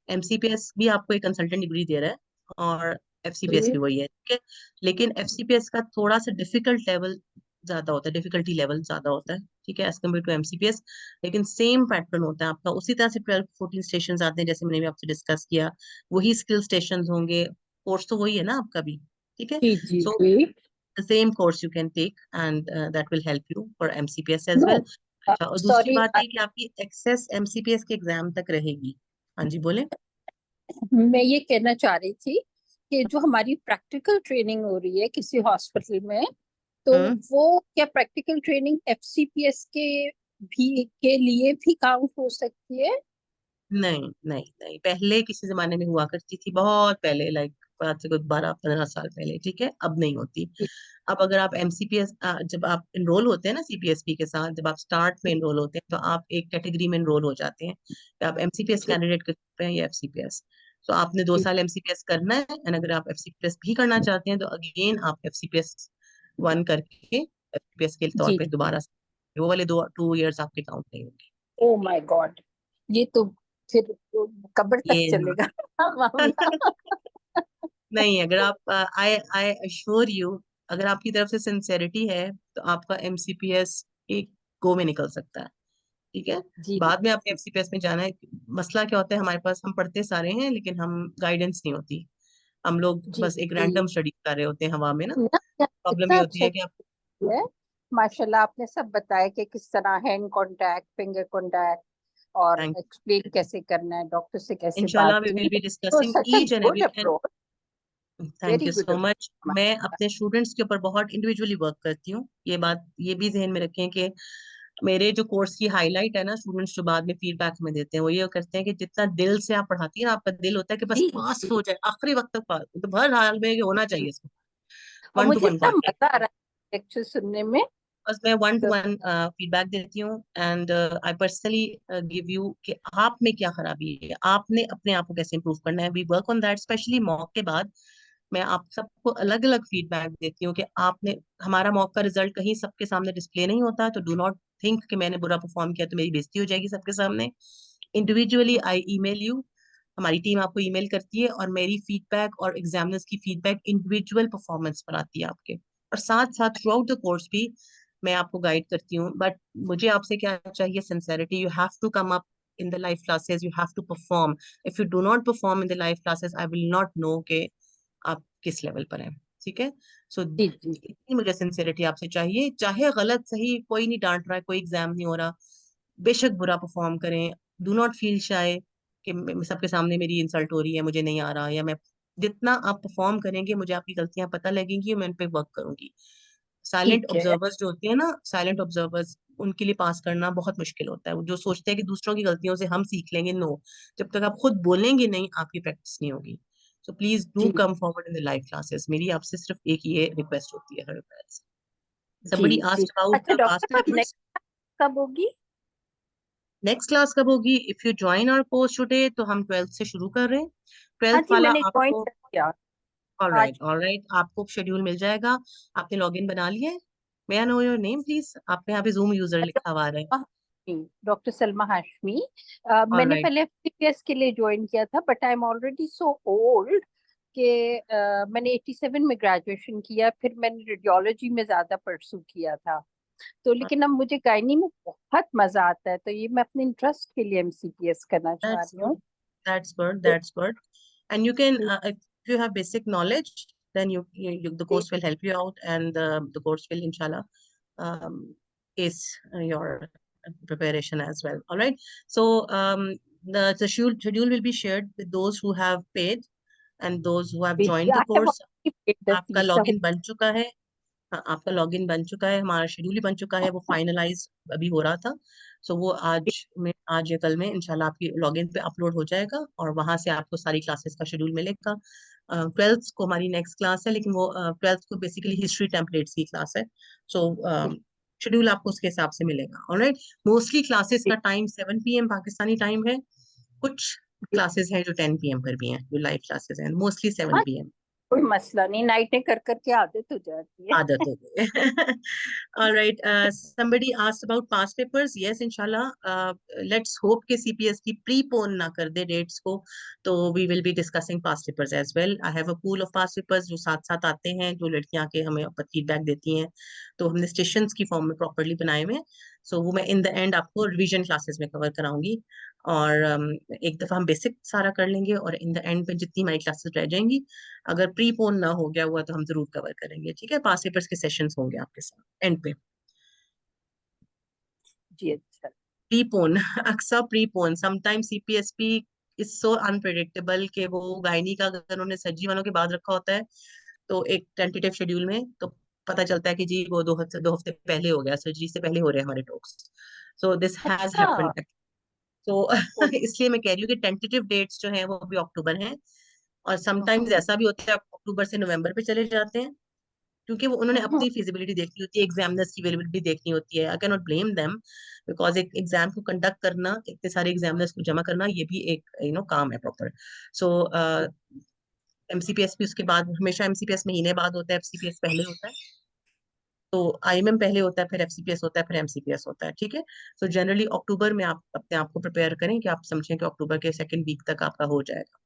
Speaker 1: एमसीपीएस भी आपको एक कंसल्टेंट डिग्री दे रहा है और एफसीपीएस भी वही है, ठीक है। लेकिन एफसीपीएस का थोड़ा सा डिफिकल्ट लेवल ज्यादा होता है, डिफिकल्टी लेवल ज्यादा होता है, ठीक है, एज कम्पेयर टू एमसीपीएस। लेकिन सेम पैटर्न होता है आपका, उसी तरह से 12-14 स्टेशन आते हैं जैसे मैंने भी आपसे डिस्कस किया, वही स्किल स्टेशन होंगे, कोर्स तो वही है ना आपका भी, ठीक है।
Speaker 2: जी जी
Speaker 1: सो
Speaker 2: जी।
Speaker 1: the same course you can take and that will help you for MCPS as
Speaker 2: no
Speaker 1: well। अच्छा, और दूसरी
Speaker 2: सॉरी,
Speaker 1: बात है कि आपकी एक्सेस MCPS के एग्जाम तक रहेगी। हाँ जी बोले।
Speaker 2: मैं ये कहना चाह रही थी कि जो हमारी प्रैक्टिकल ट्रेनिंग हो रही है किसी हॉस्पिटल में, तो
Speaker 1: हम्म।
Speaker 2: वो क्या प्रैक्टिकल ट्रेनिंग FCPS के लिए भी काउंट हो सकती है?
Speaker 1: नहीं नहीं नहीं, पहले किसी जमाने में हुआ करती थी, बहुत पहले, लाइक आज से कोई 12-15 साल पहले, ठीक है, अब नहीं होती। अब अगर आप एमसीपीएस जब आप एनरोल होते हैं ना सीपीएसपी के साथ, जब आप स्टार्ट में एनरोल होते हैं तो आप एक कैटेगरी में एनरोल हो जाते हैं कि आप एमसीपीएस
Speaker 2: जी
Speaker 1: कैंडिडेट के रूप में या एफसीपीएस। तो आपने दो
Speaker 2: जी
Speaker 1: साल एमसीपीएस करना है, एंड अगर आप एफसीपीएस भी करना चाहते हैं तो अगेन आप एफसीपीएस 1 करके एफसीपीएस के तौर
Speaker 2: जी
Speaker 1: पे
Speaker 2: जी।
Speaker 1: दोबारा वो वाले 2 2 इयर्स आपके काउंट नहीं होंगे।
Speaker 2: ओ माय गॉड, ये तो फिर तो कब्र तक
Speaker 1: ये
Speaker 2: चलेगा मामला।
Speaker 1: नहीं, अगर आप आई आई अश्योर यू, अगर आपकी तरफ से सिंसेरिटी है तो आपका एमसीपीएस एक गो में निकल सकता है, ठीक है।
Speaker 2: जी
Speaker 1: बाद में आपने
Speaker 2: जी
Speaker 1: एफसीपीएस में जाना है, मसला क्या होता है हमारे पास, हम पढ़ते सारे हैं लेकिन हम गाइडेंस नहीं होती, हम लोग
Speaker 2: जी
Speaker 1: बस एक
Speaker 2: जी।
Speaker 1: रैंडम स्टडी कर रहे होते हैं हवा में ना।
Speaker 2: ना ना,
Speaker 1: प्रॉब्लम
Speaker 2: कितना
Speaker 1: ये होती
Speaker 2: अच्छा
Speaker 1: है कि आप
Speaker 2: है। माशाल्लाह, आपने सब बताया कि किस तरह हैंड कांटेक्ट, फिंगर कांटेक्ट, और
Speaker 1: थैंक
Speaker 2: एक्सप्लेन कैसे करना है, डॉक्टर से कैसे
Speaker 1: इंशाल्लाह
Speaker 2: बात
Speaker 1: वी विल
Speaker 2: करनी
Speaker 1: बी
Speaker 2: है। तो
Speaker 1: discussing
Speaker 2: such a
Speaker 1: each and
Speaker 2: good
Speaker 1: every.
Speaker 2: Approach,
Speaker 1: thank
Speaker 2: very
Speaker 1: you
Speaker 2: good
Speaker 1: so much. मैं
Speaker 2: अप्रोच।
Speaker 1: अपने स्टूडेंट्स के ऊपर बहुत इंडिविजुअली वर्क करती हूँ, ये बात ये भी ध्यान में रखें कि मेरे जो कोर्स की हाईलाइट है ना, स्टूडेंट्स जो बाद में फीडबैक में देते हैं वो ये करते हैं कि जितना दिल से आप पढ़ाती हैं ना, आपका दिल होता है कि बस
Speaker 2: जी
Speaker 1: पास
Speaker 2: जी।
Speaker 1: हो जाए, आखिरी वक्त तक पास, तो हर हाल में ये होना चाहिए इसको।
Speaker 2: और
Speaker 1: वन टू
Speaker 2: मुझे
Speaker 1: वन
Speaker 2: इतना
Speaker 1: कॉन्टेक्ट,
Speaker 2: मजा आ रहा है लेक्चर सुनने में।
Speaker 1: बस मैं वन टू
Speaker 2: तो
Speaker 1: वन फीडबैक देती हूँ, and I personally give you कि आप में क्या खराबी है, आपने अपने आप को कैसे इंप्रूव करना है, we work on that, specially mock के बाद मैं आप सबको अलग अलग फीडबैक देती हूँ कि आपने, हमारा मॉक का रिजल्ट कहीं सबके सामने डिस्प्ले नहीं होता, तो डू नॉट थिंक कि मैंने बुरा परफॉर्म किया तो मेरी बेइज्जती हो जाएगी सबके सामने। इंडिविजुअली आई ईमेल यू, हमारी टीम आपको ईमेल करती है और मेरी फीडबैक और एग्जामिनर्स की फीडबैक इंडिविजुअल परफॉर्मेंस पर आती है आपके, और साथ साथ थ्रू आउट द कोर्स भी मैं आपको गाइड करती हूँ। बट मुझे आपसे क्या चाहिए, sincerity, you have to come up in the live classes, you have to perform. If you do not perform in the live classes, I will not know कि आप किस लेवल पर हैं, ठीक है। सो
Speaker 2: जी जी।
Speaker 1: इतनी मुझे सिंसियरिटी आपसे चाहिए, चाहे गलत सही कोई नहीं डांट रहा है, कोई एग्जाम नहीं हो रहा, बेशक बुरा परफॉर्म करें, डू नॉट फील शाय कि सबके सामने मेरी इंसल्ट हो रही है, मुझे नहीं आ रहा, या मैं, जितना आप परफॉर्म करेंगे मुझे आपकी गलतियां पता लगेंगी और मैं उन पे वर्क करूंगी। साइलेंट
Speaker 2: ठीक है
Speaker 1: ऑब्जर्वर्स जो होते हैं ना, साइलेंट ऑब्जर्वर्स, उनके लिए पास करना बहुत मुश्किल होता है, वो जो सोचते हैं कि दूसरों की गलतियों से हम सीख लेंगे, नो, जब तक आप खुद बोलेंगे नहीं आपकी प्रैक्टिस नहीं होगी। सो प्लीज डू
Speaker 2: जी
Speaker 1: come forward in the live classes, मेरी आपसे सिर्फ एक ये रिक्वेस्ट होती है हर क्लास।
Speaker 2: जी
Speaker 1: somebody
Speaker 2: जी।
Speaker 1: asked about
Speaker 2: अच्छा
Speaker 1: the
Speaker 2: डॉक्टर
Speaker 1: past
Speaker 2: साहब,
Speaker 1: papers।
Speaker 2: नेक्स्ट कब होगी?
Speaker 1: नेक्स्ट क्लास कब होगी, if you join our course today तो हम 12th से शुरू कर रहे हैं,
Speaker 2: हाँ
Speaker 1: 12th
Speaker 2: जी,
Speaker 1: वाला
Speaker 2: मैंने ज्वाइन
Speaker 1: आपको,
Speaker 2: कर दिया आज।
Speaker 1: ऑल राइट, आपको शेड्यूल मिल जाएगा। आपने लॉगिन बना लिया है? May I know your name please, आपके यहाँ पे जूम यूजर लिखा हुआ आ रहा है।
Speaker 2: डॉक्टर सलमा हाशमी।
Speaker 1: ऑल
Speaker 2: मैंने
Speaker 1: राइट।
Speaker 2: पहले FCPS के लिए ज्वाइन किया था, but I am already so old कि मैंने 87 में ग्रेजुएशन किया, फिर मैंने रेडियोलॉजी में ज्यादा परसू किया था। तो लेकिन अब मुझे गायनी में बहुत मजा आता है, तो ये मैं अपने इंटरेस्ट के लिए MCPS करना चाह
Speaker 1: That's
Speaker 2: रही
Speaker 1: good.
Speaker 2: हूँ।
Speaker 1: That's good.
Speaker 2: तो
Speaker 1: That's good. And you can, if you have basic knowledge, then the course will help you out, and the course will, inshallah, ace your preparation as well. All right. So the schedule will be shared with those who have paid and those who have joined the
Speaker 2: I have
Speaker 1: course.
Speaker 2: Already paid the
Speaker 1: आपका
Speaker 2: fees.
Speaker 1: Login बन चुका है। हाँ, आपका login बन चुका है, हमारा शेड्यूल ही बन चुका है, वो फाइनलाइज अभी हो रहा था। सो वो आज या कल में इंशाल्लाह आपकी लॉगिन पे अपलोड हो जाएगा और वहां से आपको सारी क्लासेस का शेड्यूल मिलेगा। 12th को हमारी नेक्स्ट क्लास है, लेकिन वो 12th को बेसिकली हिस्ट्री टेम्पलेट्स की क्लास है। सो शेड्यूल आपको उसके हिसाब से मिलेगा। ऑलराइट। मोस्टली क्लासेस का टाइम 7 PM पाकिस्तानी टाइम है, कुछ क्लासेस हैं जो 10 PM पर भी हैं, जो लाइव क्लासेस हैं, मोस्टली 7
Speaker 2: हाँ,
Speaker 1: PM।
Speaker 2: कोई मसला नहीं, नाइटें कर करके आदत हो जाती है।
Speaker 1: आदत हो गई है। All right. Somebody asked about past papers. Yes, inshallah. Let's hope कि CPSP prepone ना कर दे dates को. तो we will be discussing past papers as well. I have a pool of past papers जो साथ साथ आते हैं, जो लड़कियां आके हमें फीडबैक देती हैं. तो हमने स्टेशंस की फॉर्म में प्रॉपरली बनाए हुए हैं. सो वो मैं इन द एंड आपको रिवीजन क्लासेस में कवर कराऊंगी. और एक दफा हम बेसिक सारा कर लेंगे, और इन द एंड पे जितनी हमारी क्लासेस रह जाएंगी, अगर प्रीपोन ना हो गया हुआ तो हम जरूर कवर करेंगे. ठीक है, पास पेपर्स के सेशंस होंगे आपके साथ एंड पे.
Speaker 2: जी अच्छा।
Speaker 1: प्रीपोन अक्सर prepone sometime CPSP is so unpredictable कि वो गायनी का अगर उन्होंने सर्जरी वालों के बाद रखा होता है तो एक टेंटेटिव शेड्यूल में, तो पता चलता है कि जी वो 2 हफ्ते पहले हो गया, सर्जरी से पहले हो रहे हैं हमारे टॉक्स. सो दिस हैज
Speaker 2: अच्छा।
Speaker 1: हैपेंड. तो
Speaker 2: ओ,
Speaker 1: इसलिए मैं कह रही हूँ कि टेंटेटिव डेट्स जो हैं वो अभी अक्टूबर हैं. और समटाइम्स
Speaker 2: हम्म,
Speaker 1: ऐसा भी होता है अक्टूबर से नवंबर पे चले जाते हैं, क्योंकि वो उन्होंने
Speaker 2: हम्म,
Speaker 1: अपनी फिजिबिलिटी देखनी होती है, एग्जामिनर्स की अवेलेबिलिटी देखनी होती है. आई can not blame them, because एक एग्जाम को कंडक्ट करना, इतने सारे एग्जामिनर्स को जमा करना, ये भी एक काम है प्रॉपर. सो MCPS भी उसके बाद, हमेशा MCPS महीने बाद होता है, FCPS पहले होता है. तो IMM पहले होता है, फिर FCPS होता है, फिर MCPS होता है. ठीक है. सो जनरली अक्टूबर में आप अपने आप को प्रिपेयर करें कि आप समझें कि अक्टूबर के सेकंड वीक तक आपका हो जाएगा.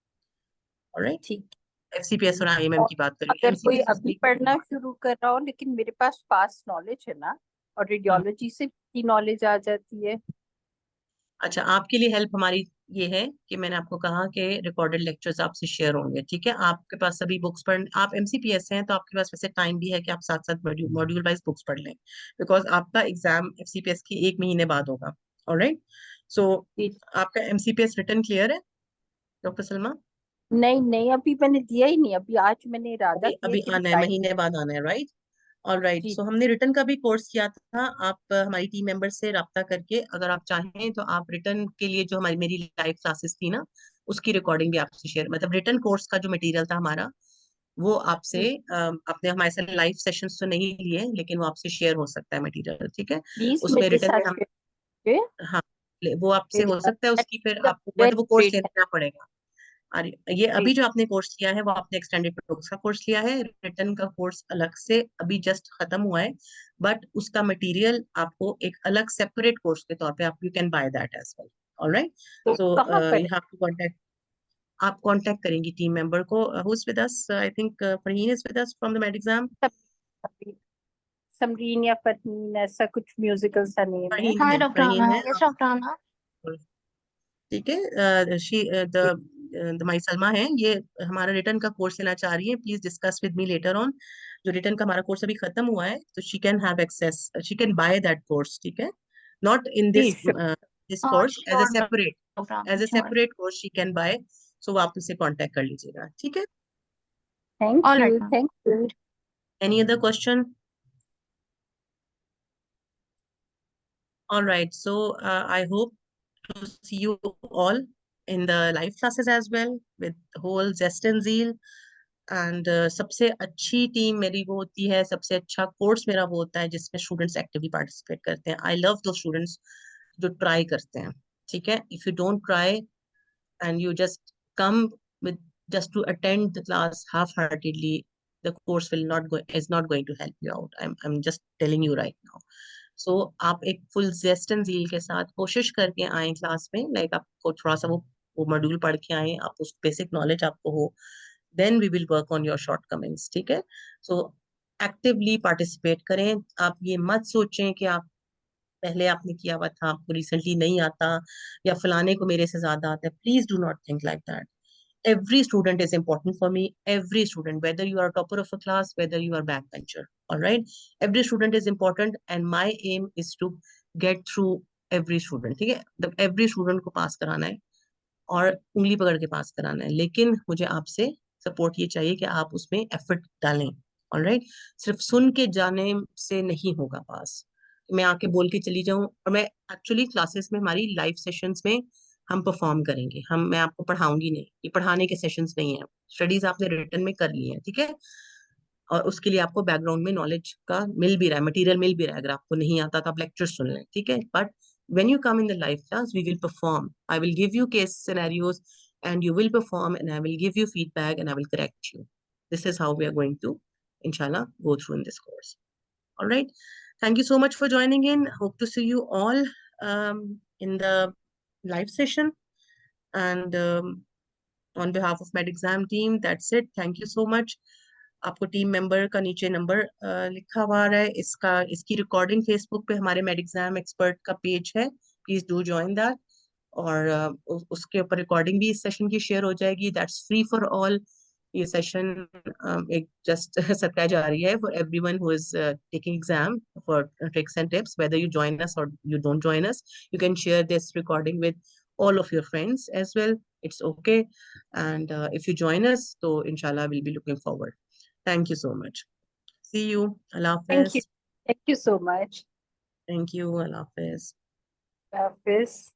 Speaker 1: ऑलराइट.
Speaker 2: ठीक।
Speaker 1: FCPS और IMM
Speaker 2: और
Speaker 1: की बात करें,
Speaker 2: अगर कोई
Speaker 1: MCPS
Speaker 2: अभी पढ़ना शुरू कर रहा हो लेकिन मेरे पास पास नॉलेज है ना, और रेडियोलॉजी से भी नॉलेज आ जाती है।
Speaker 1: अच्छा, आपके लिए हेल्प हमारी ये है कि मैंने आपको कहा कि रिकॉर्डेड लेक्चर्स आपसे शेयर होंगे. ठीक है, आपके पास सभी बुक्स पढ़, आप MCPS हैं तो आपके पास वैसे टाइम भी है कि आप साथ साथ मॉड्यूल वाइज बुक्स पढ़ लें, बिकॉज आपका एग्जाम FCPS की 1 महीने बाद होगा. ऑलराइट. सो
Speaker 2: जी।
Speaker 1: आपका MCPS रिटर्न क्लियर है, डॉक्टर सलमा?
Speaker 2: नहीं नहीं, अभी मैंने दिया ही नहीं, अभी आज मैंने इरादा
Speaker 1: अभी
Speaker 2: किया
Speaker 1: अभी
Speaker 2: कि
Speaker 1: आना है,
Speaker 2: रिटाइम।
Speaker 1: महीने बाद आना है, राइट? ऑलराइट.
Speaker 2: जी
Speaker 1: सो हमने रिटर्न का भी कोर्स किया था. आप हमारी टीम मेंबर से राब्ता करके अगर आप चाहें तो आप रिटर्न के लिए जो हमारी मेरी लाइव क्लासेस थी ना, उसकी रिकॉर्डिंग भी आपसे शेयर, मतलब रिटर्न कोर्स का जो मटेरियल था हमारा, वो आपसे
Speaker 2: जी।
Speaker 1: आपने हमारे साथ लाइव सेशंस तो नहीं लिए, लेकिन वो आपसे शेयर हो सकता है मटेरियल. ठीक है.
Speaker 2: प्लीज
Speaker 1: उसमें
Speaker 2: मेरे
Speaker 1: रिटर्न में
Speaker 2: साथ
Speaker 1: हम,
Speaker 2: शेयर कीजिए।
Speaker 1: हाँ, वो आपसे
Speaker 2: मेरे
Speaker 1: हो सकता है.
Speaker 2: साथ
Speaker 1: उसकी फिर आपको
Speaker 2: वेरी
Speaker 1: मतलब वो कोर्स
Speaker 2: ग्रेट।
Speaker 1: लेना पड़ेगा. और ये अभी
Speaker 2: ग्रेट।
Speaker 1: जो आपने कोर्स लिया है वो आपने एक्सटेंडेड टॉक्स का कोर्स लिया है. रिटर्न का कोर्स अलग से अभी जस्ट खत्म हुआ है, बट उसका मटेरियल आपको एक अलग सेपरेट कोर्स के तौर पे आप you can buy that as well. Alright.
Speaker 2: तो
Speaker 1: सो
Speaker 2: कहाँ पर
Speaker 1: यू हैव टू कांटेक्ट, आप कांटेक्ट करेंगी टीम मेंबर को who is with us. I think Farheen is with us from the med exam.
Speaker 2: है? समरीन या फरहीन, ऐसा कुछ म्यूजिकल सा नेम है।
Speaker 1: फरहीन
Speaker 3: हाय
Speaker 1: है,
Speaker 3: डॉक्टर
Speaker 1: फरहीन
Speaker 3: आना,
Speaker 1: है.
Speaker 3: यस डॉक्टर आना।
Speaker 1: ठीक है. शी द माई सलमा है, ये हमारा रिटर्न का कोर्स लेना चाह रही है. Please discuss with me later on. जो रिटर्न का हमारा कोर्स अभी खत्म हुआ है, तो she can have access, she can buy that course. ठीक है. नॉट इन
Speaker 2: जी
Speaker 1: this
Speaker 2: sure.
Speaker 1: This course,
Speaker 3: sure doctor आना,
Speaker 1: as a
Speaker 3: sure.
Speaker 1: Separate course she can buy. So आप उससे कांटेक्ट कर लीजिएगा. ठीक है.
Speaker 2: Thank
Speaker 3: all right
Speaker 2: you,
Speaker 3: ma'am.
Speaker 2: Thank you.
Speaker 1: Any other question? All right. So I hope to see you all in the live classes as well with whole zest and zeal. And सबसे अच्छी team मेरी वो होती है, सबसे अच्छा course मेरा वो होता है जिसमें स्टूडेंट्स एक्टिवली पार्टिसिपेट करते हैं. आई लव दो स्टूडेंट्स जो ट्राई करते हैं. ठीक है. If you don't try and you just come with just to attend the class half-heartedly, the course will not go is not going to help you out. I'm just telling you right now. So आप एक full जेस्ट and जील के साथ कोशिश करके आए class में, like आपको थोड़ा सा वो मॉड्यूल पढ़ के आए, आप उस बेसिक नॉलेज आपको हो, then we will work on your shortcomings. ठीक है. सो एक्टिवली पार्टिसिपेट करें. आप ये मत सोचें कि आप पहले आपने किया हुआ था, आपको रिसेंटली नहीं आता, या फलाने को मेरे से ज्यादा आता है. Please do not think like that. Every student is important for me. Every student, whether you are a topper of a class, whether you are backbencher, all right, every student is important, and my aim is to get through every student. ठीक है. every student को पास कराना है और उंगली पकड़ के पास कराना है, लेकिन मुझे आपसे सपोर्ट ये चाहिए कि आप उसमें एफर्ट डालें. ऑलराइट. सिर्फ सुन के जाने से नहीं होगा पास. मैं आके बोल के चली जाऊं, और मैं एक्चुअली क्लासेस में, हमारी लाइव सेशंस में हम परफॉर्म करेंगे. मैं आपको पढ़ाऊंगी नहीं, ये पढ़ाने के सेशंस नहीं है. स्टडीज आपने रिटर्न में कर ली है. ठीक है. और उसके लिए आपको बैकग्राउंड में नॉलेज का मिल भी रहा है, मटेरियल मिल भी रहा है. अगर आपको नहीं आता तो आप लेक्चर सुन लें. ठीक है. But when you come in the live class, we will perform. I will give you case scenarios. and you will perform, and I will give you feedback, and I will correct you. This is how we are going to, inshallah, go through in this course. All right. Thank you so much for joining in. Hope to see you all in the live session. And on behalf of MedExam team, that's it. Thank you so much. आपको team member का नीचे number लिखा हुआ है, इसकी recording Facebook पे हमारे MedExam expert का पेज है, प्लीज डू जॉइन दैट. और उसके ऊपर रिकॉर्डिंग भी इस सेशन की शेयर हो जाएगी. That's free for all. ये सेशन एक जस्ट सत्या जा रही है for everyone who is taking exam for tricks and tips. Whether you join us और you don't join us, you can share this recording with all of your friends as well. It's okay. And if you join us, so inshallah we'll be looking forward. Thank you so much. See you. Allah
Speaker 2: Thank you.
Speaker 1: Hafiz.
Speaker 2: Thank you so much.
Speaker 1: Thank you. Allah Hafiz.
Speaker 2: Hafiz.